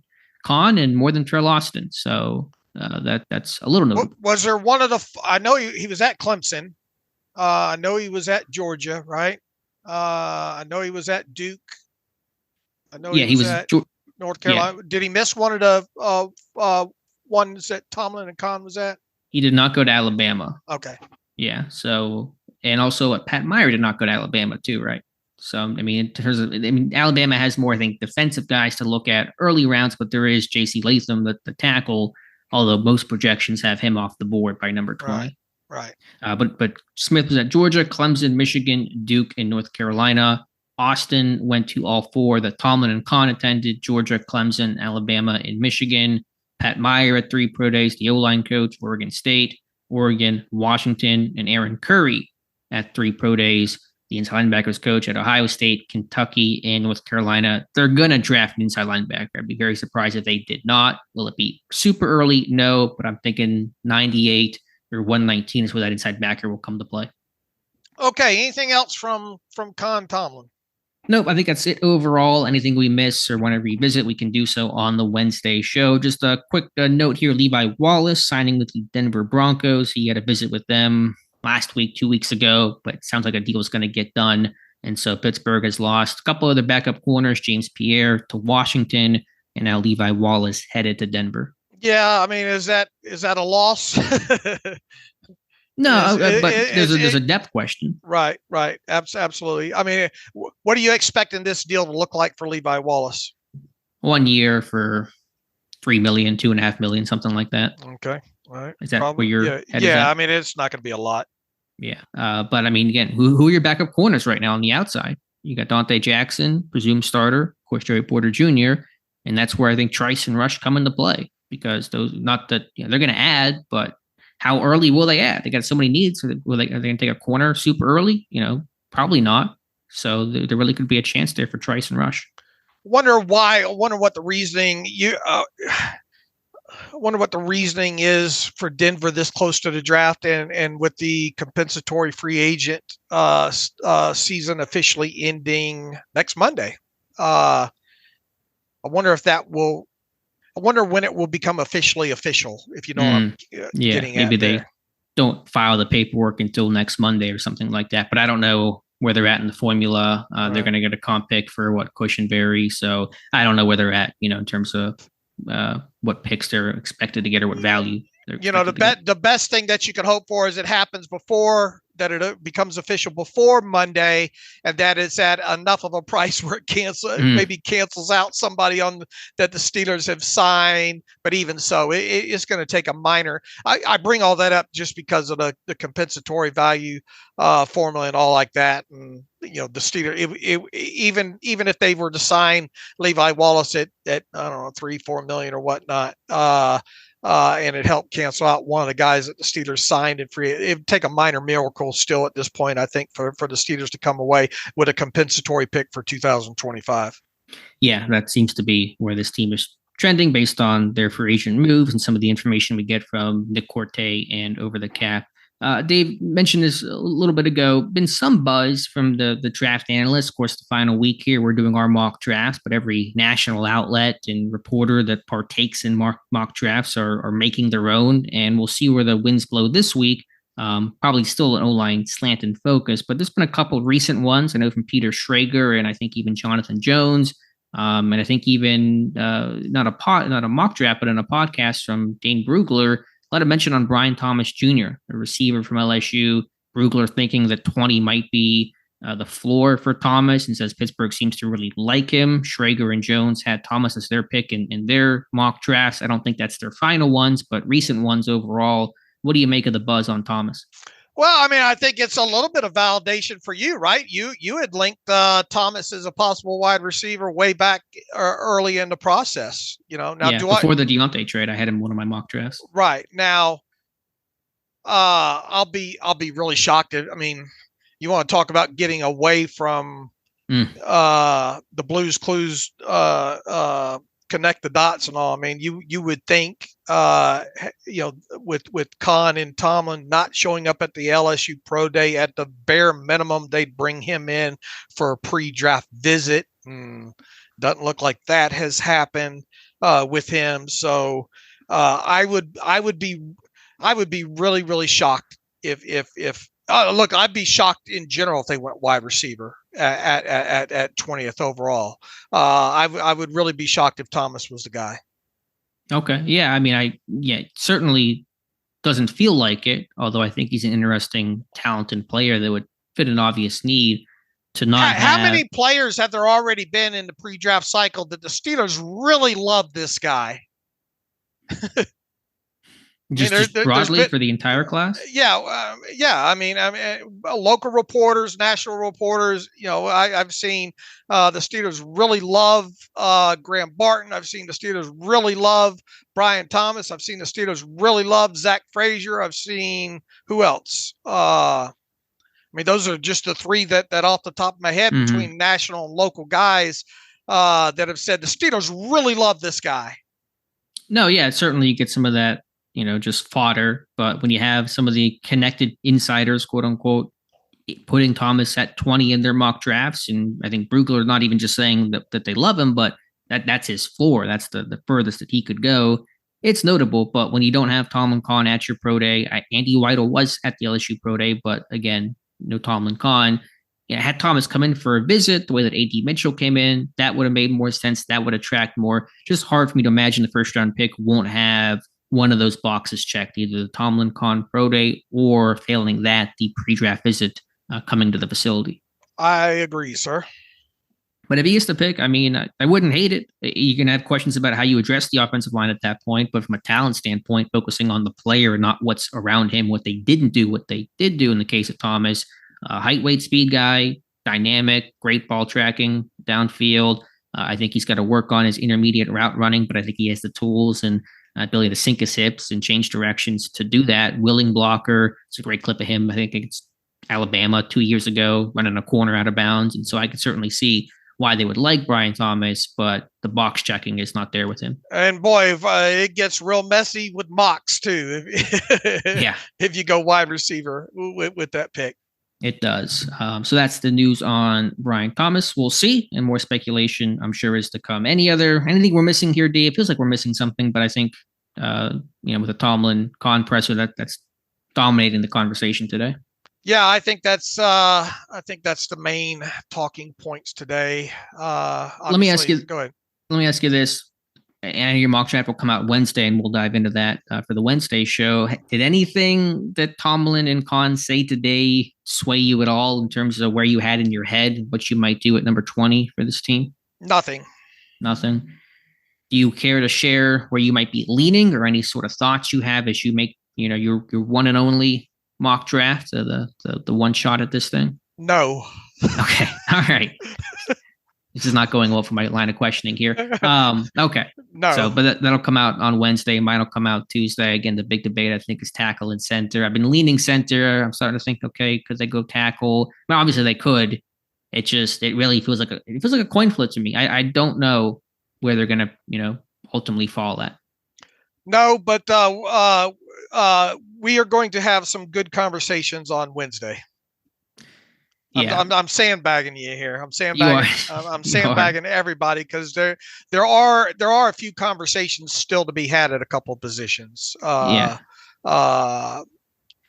Khan and more than Terrell Austin. So that's a little notable. Was there one of the, I know he was at Clemson. I know he was at Georgia, right? I know he was at Duke. I know he was at North Carolina. Yeah. Did he miss one of the ones that Tomlin and Khan was at? He did not go to Alabama. Okay. Yeah. So, and also Pat Meyer did not go to Alabama too, right? So, I mean, in terms of, Alabama has more, I think, defensive guys to look at early rounds, but there is J.C. Latham, the tackle, although most projections have him off the board by number 20. Right. But Smith was at Georgia, Clemson, Michigan, Duke, and North Carolina. Austin went to all four that Tomlin and Khan attended: Georgia, Clemson, Alabama, and Michigan. Pat Meyer at 3 pro days, the O-line coach, Oregon State, Oregon, Washington, and Aaron Curry at 3 pro days, the inside linebackers coach at Ohio State, Kentucky, and North Carolina. They're going to draft an inside linebacker. I'd be very surprised if they did not. Will it be super early? No, but I'm thinking 98 or 119 is where that inside backer will come to play. Okay. Anything else from Khan Tomlin? Nope, I think that's it overall. Anything we miss or want to revisit, we can do so on the Wednesday show. Just a quick note here, Levi Wallace signing with the Denver Broncos. He had a visit with them last week, 2 weeks ago, but it sounds like a deal is going to get done. And so Pittsburgh has lost a couple of their backup corners, James Pierre to Washington, and now Levi Wallace headed to Denver. Yeah, I mean, is that a loss? No, but there's a depth question. Right. Absolutely. I mean, what are you expecting this deal to look like for Levi Wallace? 1 year for $3 million, $2.5 million, something like that. Okay. All right. Is that where you're head? Yeah. I mean, it's not going to be a lot. Yeah. But I mean, again, who are your backup corners right now on the outside? You got Dante Jackson, presumed starter, of course, Joey Porter Jr., and that's where I think Trice and Rush come into play, because those, not that they're going to add, but how early will they add? They got so many needs. Are they going to take a corner super early? Probably not. So there really could be a chance there for Trice and Rush. Wonder what the reasoning is for Denver this close to the draft and with the compensatory free agent season officially ending next Monday. I wonder when it will become officially official, if you know what I'm getting at. Maybe there. They don't file the paperwork until next Monday or something like that. But I don't know where they're at in the formula. They're going to get a comp pick for Cushenberry. So I don't know where they're at, in terms of what picks they're expected to get or what value. The best thing that you can hope for is it happens before, that it becomes official before Monday, and that it's at enough of a price where it maybe cancels out somebody that the Steelers have signed. But even so, it's going to take a minor. I bring all that up just because of the compensatory value formula and all like that. And the Steelers, even if they were to sign Levi Wallace at I don't know, $3-4 million or whatnot, and it helped cancel out one of the guys that the Steelers signed and free. It would take a minor miracle still at this point, I think, for the Steelers to come away with a compensatory pick for 2025. Yeah, that seems to be where this team is trending based on their free agent moves and some of the information we get from Nick Corte and Over the Cap. Dave mentioned this a little bit ago. Been some buzz from the draft analysts. Of course, the final week here, we're doing our mock drafts, but every national outlet and reporter that partakes in mock drafts are making their own. And we'll see where the winds blow this week. Probably still an O-line slant and focus, but there's been a couple of recent ones. I know from Peter Schrager and I think even Jonathan Jones. And I think even not a mock draft, but in a podcast from Dane Brugler, a lot of mention on Brian Thomas Jr., a receiver from LSU. Brugler thinking that 20 might be the floor for Thomas, and says Pittsburgh seems to really like him. Schrager and Jones had Thomas as their pick in their mock drafts. I don't think that's their final ones, but recent ones overall. What do you make of the buzz on Thomas? Well, I mean, I think it's a little bit of validation for you, right? You had linked Thomas as a possible wide receiver way back early in the process. Now before the Deontay trade, I had him in one of my mock drafts. Right now, I'll be really shocked. I mean, you want to talk about getting away from the Blues Clues, connect the dots and all. I mean, you would think, with Khan and Tomlin not showing up at the LSU Pro Day, at the bare minimum, they'd bring him in for a pre-draft visit. Doesn't look like that has happened with him. So I would be really, really shocked if Look, I'd be shocked in general if they went wide receiver at 20th overall. I would really be shocked if Thomas was the guy. Okay. Yeah. I mean, certainly doesn't feel like it, although I think he's an interesting, talented player that would fit an obvious need to not How many players have there already been in the pre-draft cycle that the Steelers really love this guy? Just broadly for the entire class? Yeah. I mean, local reporters, national reporters, I've seen the Steelers really love Graham Barton. I've seen the Steelers really love Brian Thomas. I've seen the Steelers really love Zach Frazier. I've seen who else? I mean, those are just the three that off the top of my head between national and local guys that have said the Steelers really love this guy. No, yeah, certainly you get some of that, just fodder. But when you have some of the connected insiders, quote unquote, putting Thomas at 20 in their mock drafts, and I think Brugler not even just saying that they love him, but that's his floor. That's the furthest that he could go. It's notable. But when you don't have Tomlin Kahn at your pro day, Andy Weidel was at the LSU pro day, but again, no Tomlin Kahn. Had Thomas come in for a visit, the way that A.D. Mitchell came in, that would have made more sense. That would attract more. Just hard for me to imagine the first round pick won't have one of those boxes checked, either the Tomlin Kahn pro day or failing that, the pre-draft visit coming to the facility. I agree, sir. But if he gets to pick, I mean, I wouldn't hate it. You can have questions about how you address the offensive line at that point, but from a talent standpoint, focusing on the player, not what's around him, what they didn't do, what they did do in the case of Thomas. Height, weight, speed guy, dynamic, great ball tracking downfield. I think he's got to work on his intermediate route running, but I think he has the tools and ability to sink his hips and change directions to do that. Willing blocker. It's a great clip of him. I think it's Alabama 2 years ago, running a corner out of bounds. And so I could certainly see why they would like Brian Thomas, but the box checking is not there with him. And boy, if it gets real messy with mocks too. If you go wide receiver with that pick. It does. So that's the news on Brian Thomas. We'll see, and more speculation, I'm sure, is to come. Anything we're missing here, Dave? It feels like we're missing something, but I think, with the Tomlin Kahn presser, that's dominating the conversation today. Yeah, I think that's the main talking points today. Let me ask you. Go ahead. Let me ask you this. And your mock draft will come out Wednesday, and we'll dive into that for the Wednesday show. Did anything that Tomlin and Kahn say today sway you at all in terms of where you had in your head what you might do at number 20 for this team? Nothing. Do you care to share where you might be leaning or any sort of thoughts you have as you make your one and only mock draft, the one shot at this thing? No. Okay. All right. This is not going well for my line of questioning here. Okay. No. So, but that'll come out on Wednesday. Mine will come out Tuesday. Again, the big debate, I think, is tackle and center. I've been leaning center. I'm starting to think, okay, could they go tackle? Well, obviously they could. It really feels like a coin flip to me. I don't know where they're going to, ultimately fall at. No, but we are going to have some good conversations on Wednesday. Yeah. I'm sandbagging you here. I'm sandbagging everybody because there are a few conversations still to be had at a couple of positions.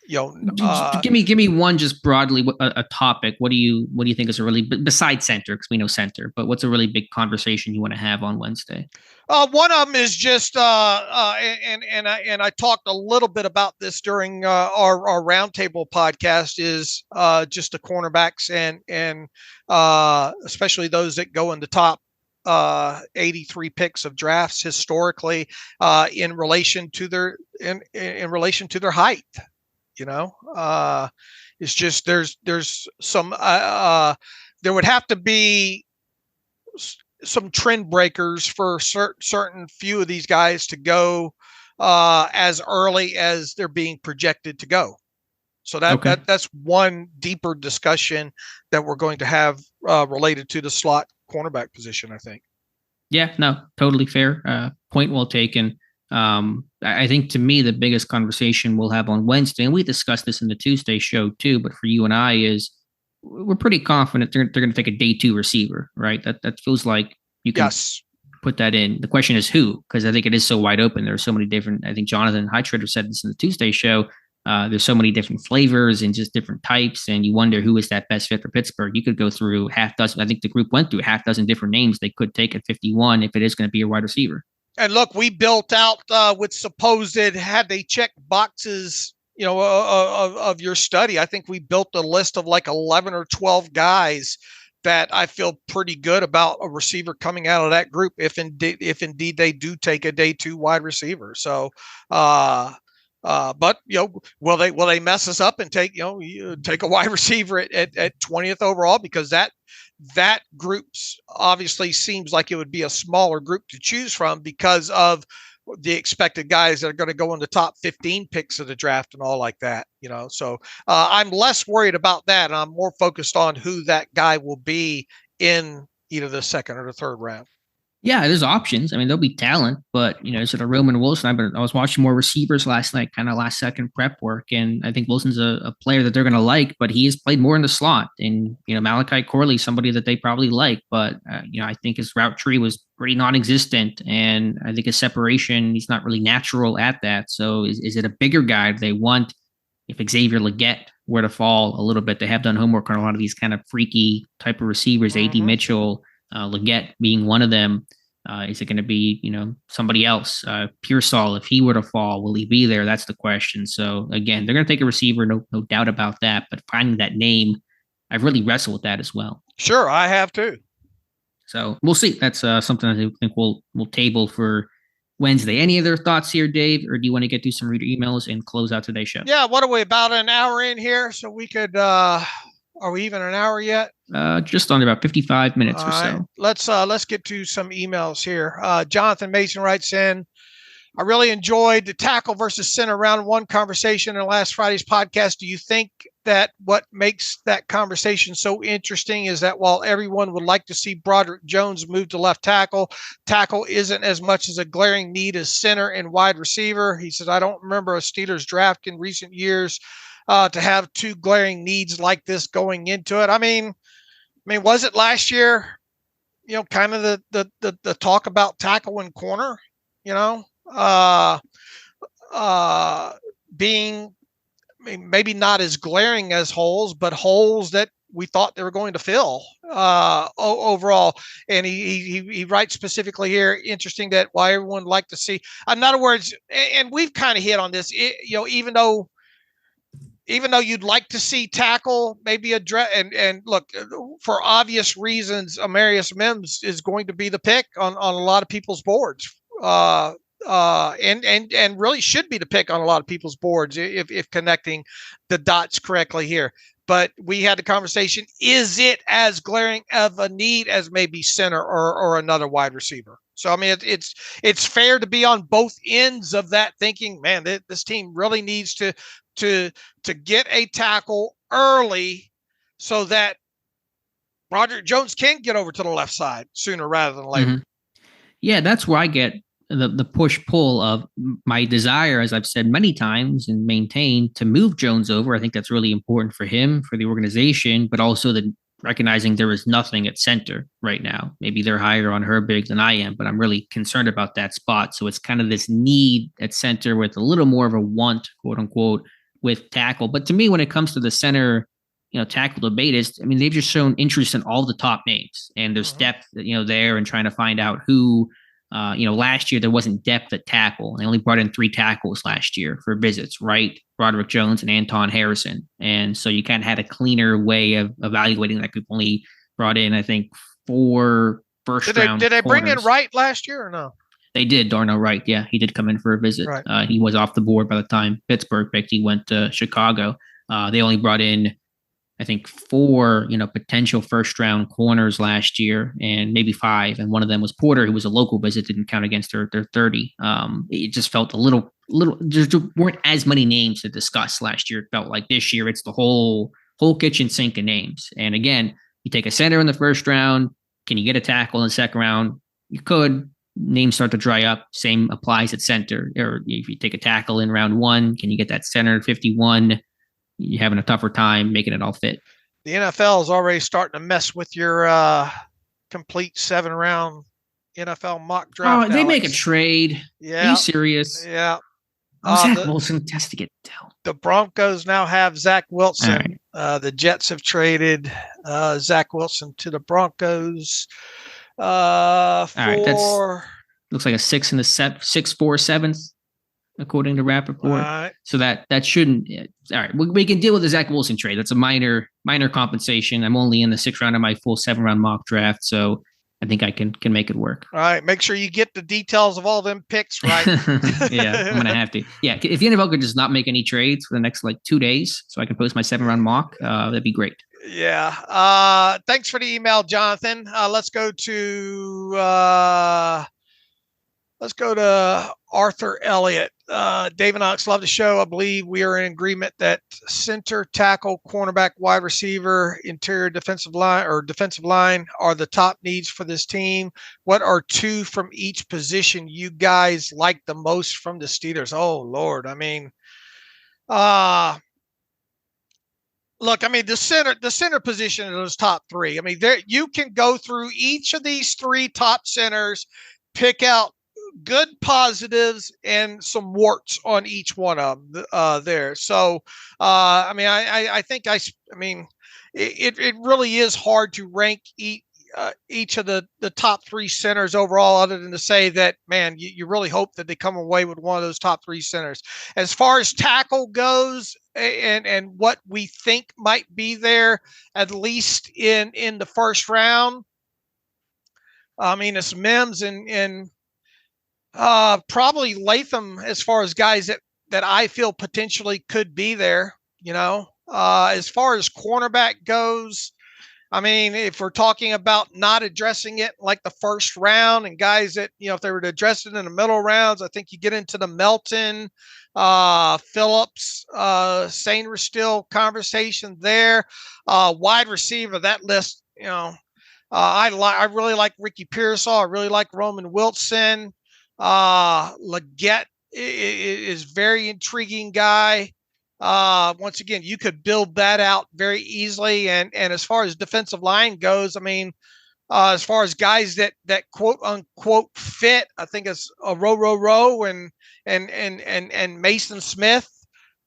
Give me one just broadly a topic. What do you think is a really, besides center, because we know center, but what's a really big conversation you want to have on Wednesday? One of them is just and I talked a little bit about this during our roundtable podcast, is just the cornerbacks and especially those that go in the top 83 picks of drafts historically in relation to their height. It's just there's some there would have to be some trend breakers for certain few of these guys to go as early as they're being projected to go. So that's one deeper discussion that we're going to have related to the slot cornerback position, I think. Yeah, no, totally fair. Point well taken. I think to me, the biggest conversation we'll have on Wednesday, and we discussed this in the Tuesday show too, but for you and I, is we're pretty confident they're going to take a day 2 receiver, right? That feels like you can put that in. The question is who, because I think it is so wide open. There are so many different, I think Jonathan Heitritter said this in the Tuesday show, there's so many different flavors and just different types, and you wonder who is that best fit for Pittsburgh. You could go through half dozen. I think the group went through a half dozen different names they could take at 51 if it is going to be a wide receiver. And look, we built out with supposed had they checked boxes, of your study. I think we built a list of like 11 or 12 guys that I feel pretty good about a receiver coming out of that group if indeed they do take a day 2 wide receiver. So, but will they mess us up and take a wide receiver at 20th overall, because that group's obviously seems like it would be a smaller group to choose from because of the expected guys that are going to go in the top 15 picks of the draft and all like that, So I'm less worried about that. And I'm more focused on who that guy will be in either the second or the third round. Yeah, there's options. I mean, there'll be talent, but sort of Roman Wilson. I was watching more receivers last night, kind of last second prep work, and I think Wilson's a player that they're going to like, but he has played more in the slot. And Malachi Corley, somebody that they probably like, but I think his route tree was pretty non-existent, and I think his separation, he's not really natural at that. So is it a bigger guy they want? If Xavier Legette were to fall a little bit, they have done homework on a lot of these kind of freaky type of receivers. AD Mitchell. Legette being one of them. Is it going to be, somebody else? Pearsall, if he were to fall, will he be there? That's the question. So again, they're going to take a receiver, no doubt about that. But finding that name, I've really wrestled with that as well. Sure, I have too. So we'll see. That's something I think we'll table for Wednesday. Any other thoughts here, Dave? Or do you want to get through some reader emails and close out today's show? Yeah, what are we, about an hour in here? So we could are we even an hour yet? Just on about 55 minutes All or right. so. Let's get to some emails here. Jonathan Mason writes in, I really enjoyed the tackle versus center round 1 conversation in last Friday's podcast. Do you think that what makes that conversation so interesting is that while everyone would like to see Broderick Jones move to left tackle isn't as much as a glaring need as center and wide receiver? He says, I don't remember a Steelers draft in recent years to have 2 glaring needs like this going into it. I mean, was it last year, kind of the talk about tackle and corner, being maybe not as glaring as holes, but holes that we thought they were going to fill overall. And he writes specifically here, interesting that why everyone would like to see, in other words, and we've kind of hit on this, even though you'd like to see tackle maybe address, and look, for obvious reasons, Amarius Mims is going to be the pick on a lot of people's boards, and really should be the pick on a lot of people's boards if connecting the dots correctly here. But we had the conversation: is it as glaring of a need as maybe center or another wide receiver? So I mean, it's fair to be on both ends of that thinking. Man, this team really needs to get a tackle early so that Broderick Jones can get over to the left side sooner rather than later. Yeah, that's where I get the push-pull of my desire, as I've said many times and maintained, to move Jones over. I think that's really important for him, for the organization, but also recognizing there is nothing at center right now. Maybe they're higher on Herbig than I am, but I'm really concerned about that spot. So it's kind of this need at center with a little more of a want, quote unquote, with tackle. But to me, when it comes to the center, tackle debate is, they've just shown interest in all the top names, and there's depth, there, and trying to find out who, last year there wasn't depth at tackle. They only brought in 3 tackles last year for visits, right? Broderick Jones and Anton Harrison. And so you kind of had a cleaner way of evaluating that group. Only brought in, I think, 4 first-round Did they bring in corners. Wright last year or no? They did. Darnell Wright, yeah, he did come in for a visit. Right. He was off the board by the time Pittsburgh picked. He went to Chicago. They only brought in, I think, 4, potential first-round corners last year, and maybe 5. And one of them was Porter, who was a local visit, didn't count against their 30. It just felt a little. There weren't as many names to discuss last year. It felt like this year it's the whole kitchen sink of names. And again, you take a center in the first round. Can you get a tackle in the second round? You could. Names start to dry up. Same applies at center. Or if you take a tackle in round 1, can you get that center at 51? You're having a tougher time making it all fit. The NFL is already starting to mess with your complete 7-round NFL mock draft. Oh, they make a trade. Yeah. Are you serious? Yeah. Zach Wilson has to get dealt. The Broncos now have Zach Wilson. Right. The Jets have traded Zach Wilson to the Broncos. All right, that's looks like a 6 and a 6-4-7th, according to Rappaport. So that shouldn't. All right, we can deal with the Zach Wilson trade. That's a minor compensation. I'm only in the 6th round of my full 7-round mock draft, so I think I can make it work. All right, make sure you get the details of all them picks right. Yeah, I'm gonna have to. Yeah, if the NFL could just not make any trades for the next 2 days, so I can post my 7-round mock, that'd be great. Yeah. Thanks for the email, Jonathan. Let's go to Arthur Elliott. Dave and Alex love the show. I believe we are in agreement that center, tackle, cornerback, wide receiver, interior defensive line are the top needs for this team. What are 2 from each position you guys like the most from the Steelers? Oh Lord. I mean, look, I mean, the center position in those top 3. I mean, there you can go through each of these 3 top centers, pick out good positives and some warts on each one of them there. So, I mean, I think it really is hard to rank each of the top 3 centers overall, other than to say that, man, you really hope that they come away with one of those top 3 centers. As far as tackle goes, and what we think might be there, at least in the 1st round, I mean, it's Mims and probably Latham as far as guys that I feel potentially could be there. As far as cornerback goes, I mean, if we're talking about not addressing it like the 1st round and guys that, if they were to address it in the middle rounds, I think you get into the Melton, Phillips, Sainristil conversation there. Wide receiver, that list, I really like Ricky Pearsall. I really like Roman Wilson. Leggett is very intriguing guy. Once again, you could build that out very easily. And as far as defensive line goes, I mean, as far as guys that quote unquote fit, I think it's a Rowe and Mason Smith.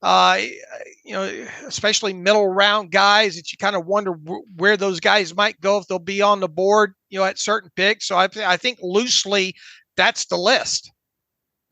Especially middle round guys that you kind of wonder where those guys might go, if they'll be on the board, at certain picks. So I think loosely that's the list.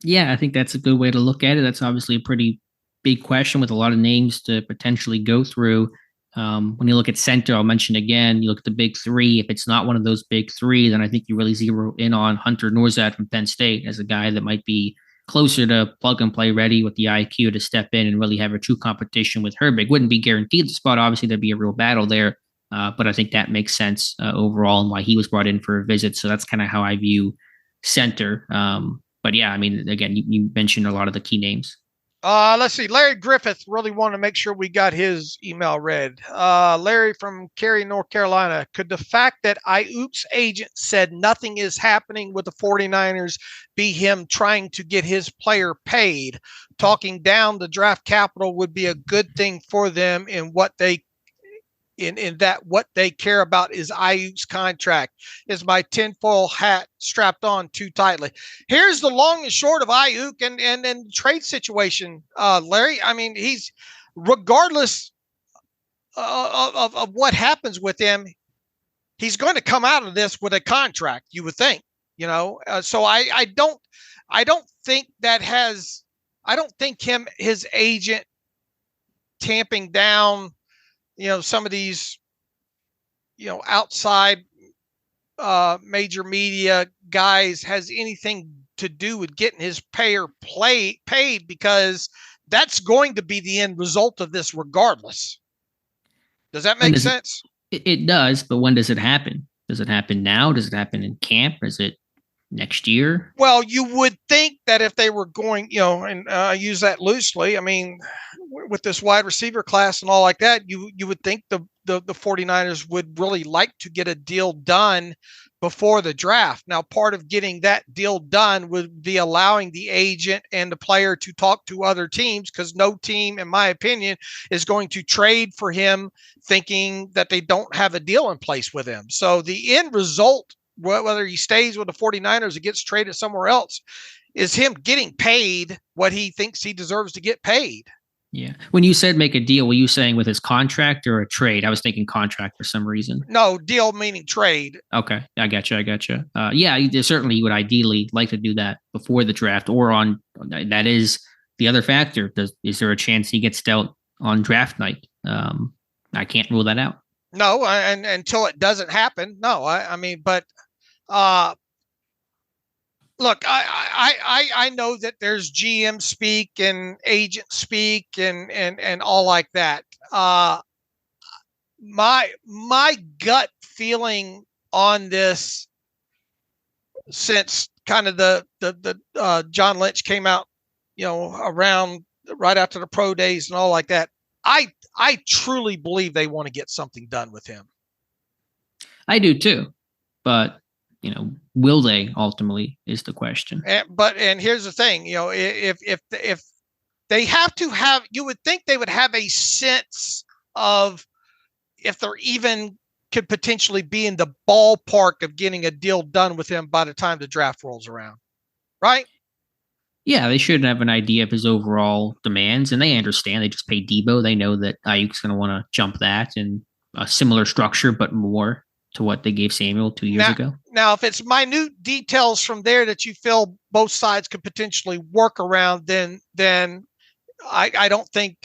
Yeah, I think that's a good way to look at it. That's obviously a pretty big question with a lot of names to potentially go through. When you look at center, I'll mention again, you look at the big 3. If it's not one of those big 3, then I think you really zero in on Hunter Norzad from Penn State as a guy that might be closer to plug and play ready with the IQ to step in and really have a true competition with Herbig. Wouldn't be guaranteed the spot. Obviously, there'd be a real battle there. But I think that makes sense overall and why he was brought in for a visit. So that's kind of how I view center. But yeah, I mean, again, you mentioned a lot of the key names. Let's see. Larry Griffith really wanted to make sure we got his email read. Larry from Cary, North Carolina. Could the fact that Ayuk's agent said nothing is happening with the 49ers be him trying to get his player paid? Talking down the draft capital would be a good thing for them in what they what they care about is Ayuk's contract. Is my tinfoil hat strapped on too tightly? Here's the long and short of Ayuk and the trade situation, Larry. I mean, he's, regardless of what happens with him, he's going to come out of this with a contract, you would think, so I don't think his agent tamping down some of these, outside major media guys has anything to do with getting his paid, because that's going to be the end result of this regardless. Does that make sense? It does, but when does it happen? Does it happen now? Does it happen in camp? Or is it next year? Well, you would think that if they were going, and I use that loosely, I mean, with this wide receiver class and all like that, you would think the 49ers would really like to get a deal done before the draft. Now, part of getting that deal done would be allowing the agent and the player to talk to other teams, because no team, in my opinion, is going to trade for him thinking that they don't have a deal in place with him. So the end result, whether he stays with the 49ers or gets traded somewhere else, is him getting paid what he thinks he deserves to get paid. Yeah. When you said make a deal, were you saying with his contract or a trade? I was thinking contract for some reason. No, deal meaning trade. Okay. I got you. Yeah, certainly you would ideally like to do that before the draft or on, that is the other factor. Is there a chance he gets dealt on draft night? I can't rule that out. No, and until it doesn't happen, no. I mean, but look, I know that there's GM speak and agent speak and all like that. My gut feeling on this, since kind of the John Lynch came out, around right after the pro days and all like that, I truly believe they want to get something done with him. I do too, but will they ultimately is the question. And here's the thing, if they have to have, you would think they would have a sense of if they're even could potentially be in the ballpark of getting a deal done with him by the time the draft rolls around, right? Yeah, they should have an idea of his overall demands, and they understand. They just pay Debo. They know that Ayuk's going to want to jump that, and a similar structure, but more to what they gave Samuel 2 years ago. Now, if it's minute details from there that you feel both sides could potentially work around, then I don't think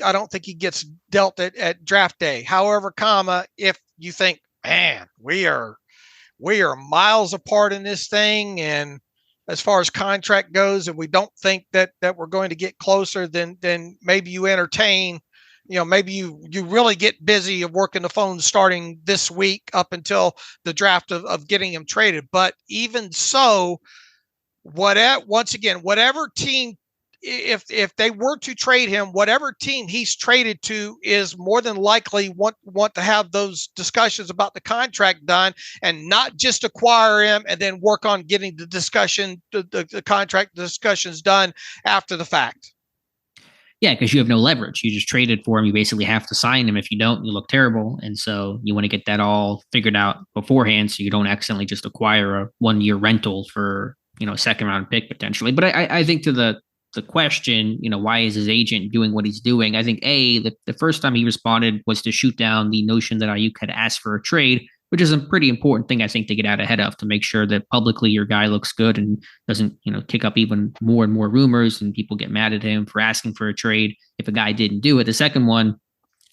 he gets dealt at draft day. However, if you think, man, we are miles apart in this thing, and as far as contract goes, and we don't think that we're going to get closer, then maybe you entertain. Maybe you really get busy of working the phone starting this week up until the draft of getting him traded. But even so, whatever team, if they were to trade him, whatever team he's traded to is more than likely want to have those discussions about the contract done, and not just acquire him and then work on getting the contract discussions done after the fact. Yeah, because you have no leverage. You just traded for him. You basically have to sign him. If you don't, you look terrible. And so you want to get that all figured out beforehand so you don't accidentally just acquire a 1-year rental for, a second round pick potentially. But I think to the question, why is his agent doing what he's doing? I think the first time he responded was to shoot down the notion that Ayuk had asked for a trade, which is a pretty important thing, I think, to get out ahead of, to make sure that publicly your guy looks good and doesn't, kick up even more and more rumors and people get mad at him for asking for a trade if a guy didn't do it. The second one,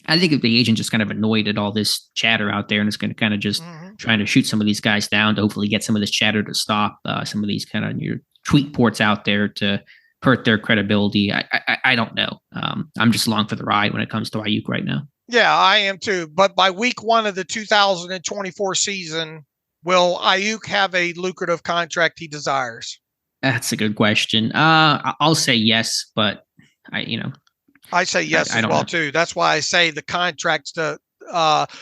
I think if the agent just kind of annoyed at all this chatter out there and is going to kind of just trying to shoot some of these guys down to hopefully get some of this chatter to stop, some of these kind of your tweet ports out there to hurt their credibility. I don't know. I'm just along for the ride when it comes to Ayuk right now. Yeah, I am too. But by week 1 of the 2024 season, will Ayuk have a lucrative contract he desires? That's a good question. I'll say yes, but I say yes as well too. That's why I say the contract's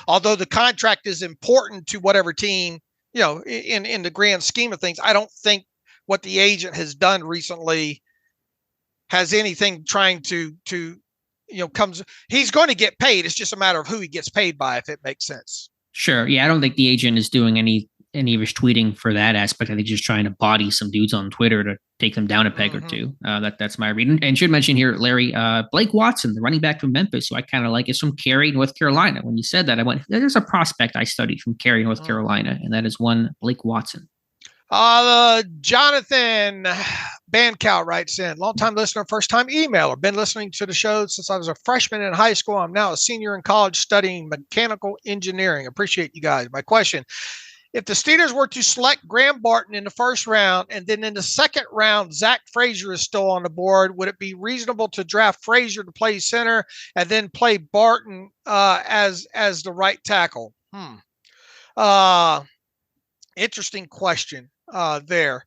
although the contract is important to whatever team, in the grand scheme of things, I don't think what the agent has done recently has anything trying to he's going to get paid. It's just a matter of who he gets paid by, if it makes sense. Sure. Yeah. I don't think the agent is doing any of his tweeting for that aspect. I think he's just trying to body some dudes on Twitter to take them down a peg or two. That's my reading. And should mention here, Larry, Blake Watson, the running back from Memphis, who I kind of like, is from Cary, North Carolina. When you said that, I went, there's a prospect I studied from Cary, North Carolina, and that is one Blake Watson. Jonathan Bancow writes in, longtime listener, first time emailer. Been listening to the show since I was a freshman in high school. I'm now a senior in college studying mechanical engineering. Appreciate you guys. My question: if the Steelers were to select Graham Barton in the first round, and then in the second round, Zach Frazier is still on the board, would it be reasonable to draft Frazier to play center and then play Barton as the right tackle? Interesting question there.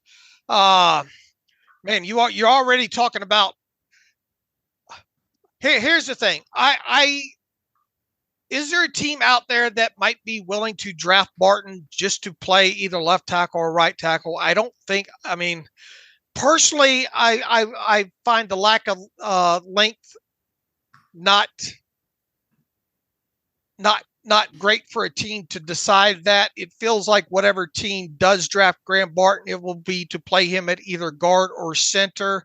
Man, you're already talking about. Here's the thing. Is there a team out there that might be willing to draft Barton just to play either left tackle or right tackle? I don't think. I mean, personally, I find the lack of length not not great for a team to decide that. It feels like whatever team does draft Graham Barton, it will be to play him at either guard or center.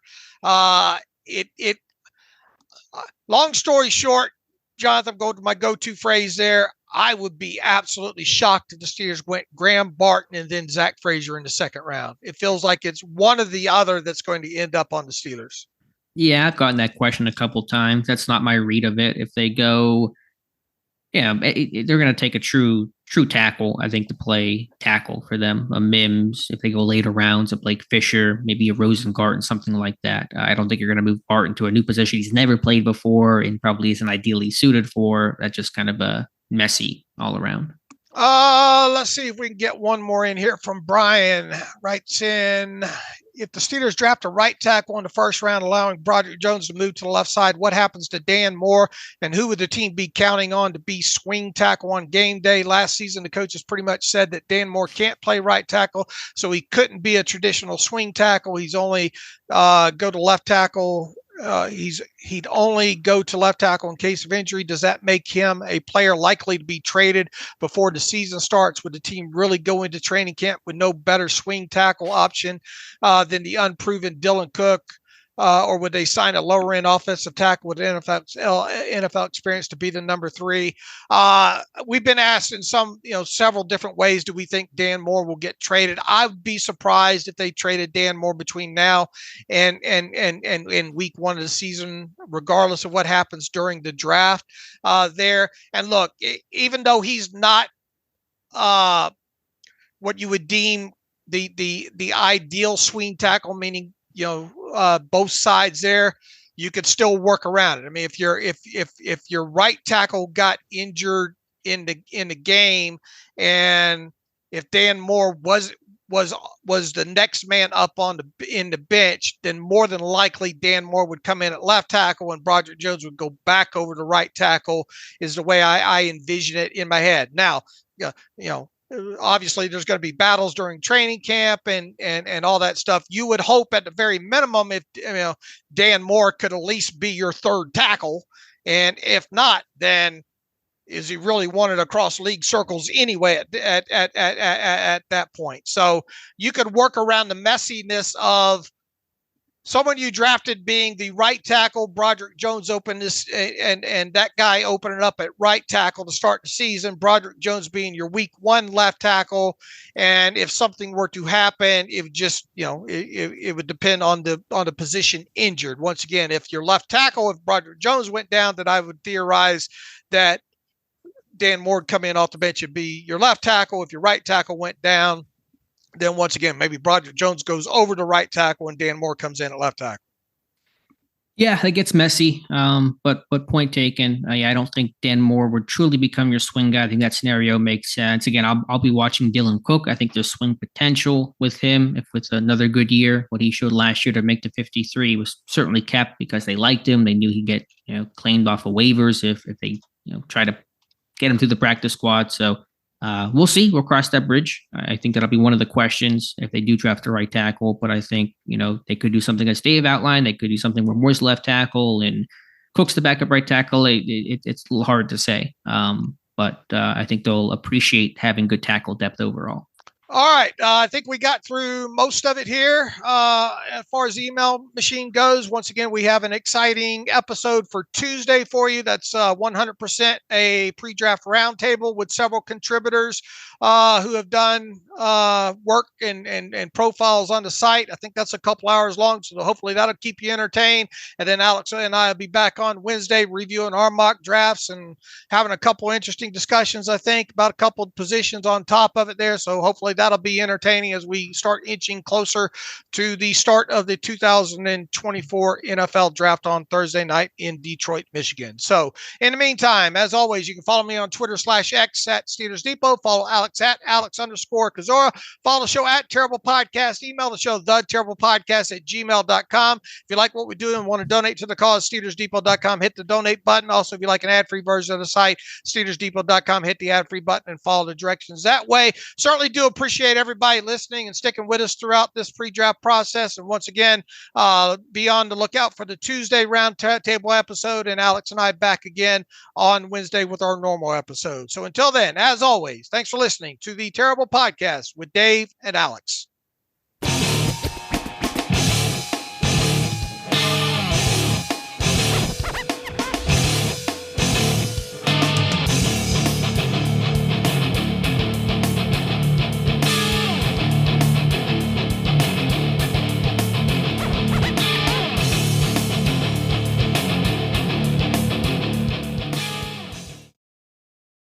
Long story short, Jonathan, go to my go-to phrase there. I would be absolutely shocked if the Steelers went Graham Barton and then Zach Frazier in the second round. It feels like it's one or the other that's going to end up on the Steelers. Yeah, I've gotten that question a couple times. That's not my read of it. If they go, they're going to take a true tackle, I think, to play tackle for them. A Mims, if they go later rounds, a Blake Fisher, maybe a Rosengarten, something like that. I don't think you're going to move Barton to a new position he's never played before and probably isn't ideally suited for. That's just kind of a messy all around. Let's see if we can get one more in here from Brian. Writes in, if the Steelers draft a right tackle in the first round, allowing Broderick Jones to move to the left side, what happens to Dan Moore, and who would the team be counting on to be swing tackle on game day? Last season, the coaches pretty much said that Dan Moore can't play right tackle, so he couldn't be a traditional swing tackle. He's only go to left tackle. He'd only go to left tackle in case of injury. Does that make him a player likely to be traded before the season starts? Would the team really go into training camp with no better swing tackle option than the unproven Dylan Cook? Or would they sign a lower end offensive tackle with NFL experience to be the number 3? We've been asked in several different ways, do we think Dan Moore will get traded? I would be surprised if they traded Dan Moore between now and week 1 of the season, regardless of what happens during the draft there. And look, even though he's not what you would deem the ideal swing tackle, meaning both sides there, you could still work around it. I mean, if your right tackle got injured in the game, and if Dan Moore was the next man up in the bench, then more than likely Dan Moore would come in at left tackle and Broderick Jones would go back over to right tackle, is the way I envision it in my head. Now, obviously there's going to be battles during training camp and all that stuff. You would hope at the very minimum if Dan Moore could at least be your third tackle, and if not, then is he really wanted across league circles anyway at that point? So you could work around the messiness of someone you drafted being the right tackle, Broderick Jones opened this, and that guy opening up at right tackle to start the season, Broderick Jones being your week 1 left tackle. And if something were to happen, it would just, it would depend on the position injured. Once again, if your left tackle, if Broderick Jones went down, then I would theorize that Dan Moore would come in off the bench and be your left tackle. If your right tackle went down, then once again, maybe Broderick Jones goes over to right tackle and Dan Moore comes in at left tackle. Yeah, it gets messy, but point taken. I don't think Dan Moore would truly become your swing guy. I think that scenario makes sense. Again, I'll be watching Dylan Cook. I think there's swing potential with him. If it's another good year, what he showed last year to make the 53 was certainly kept because they liked him. They knew he'd get claimed off of waivers if they try to get him through the practice squad. So we'll see. We'll cross that bridge. I think that'll be one of the questions if they do draft a right tackle. But I think, they could do something as Dave outlined. They could do something where Moore's left tackle and Cook's the backup right tackle. It's a little hard to say. But I think they'll appreciate having good tackle depth overall. All right. I think we got through most of it here. As far as the email machine goes, once again, we have an exciting episode for Tuesday for you. That's 100% a pre-draft roundtable with several contributors who have done work and profiles on the site. I think that's a couple hours long, so hopefully that'll keep you entertained. And then Alex and I will be back on Wednesday reviewing our mock drafts and having a couple interesting discussions, I think, about a couple of positions on top of it there. So hopefully that'll be entertaining as we start inching closer to the start of the 2024 NFL draft on Thursday night in Detroit, Michigan. So in the meantime, as always, you can follow me on Twitter/X at Steelers Depot. Follow Alex at Alex_Kozora. Follow the show at Terrible Podcast. Email the show, theterriblepodcast@gmail.com. If you like what we do and want to donate to the cause, SteelersDepot.com, hit the donate button. Also, if you like an ad-free version of the site, SteelersDepot.com, hit the ad-free button and follow the directions that way. Certainly do appreciate appreciate everybody listening and sticking with us throughout this pre-draft process. And once again, be on the lookout for the Tuesday round table episode, and Alex and I back again on Wednesday with our normal episode. So until then, as always, thanks for listening to the Terrible Podcast with Dave and Alex.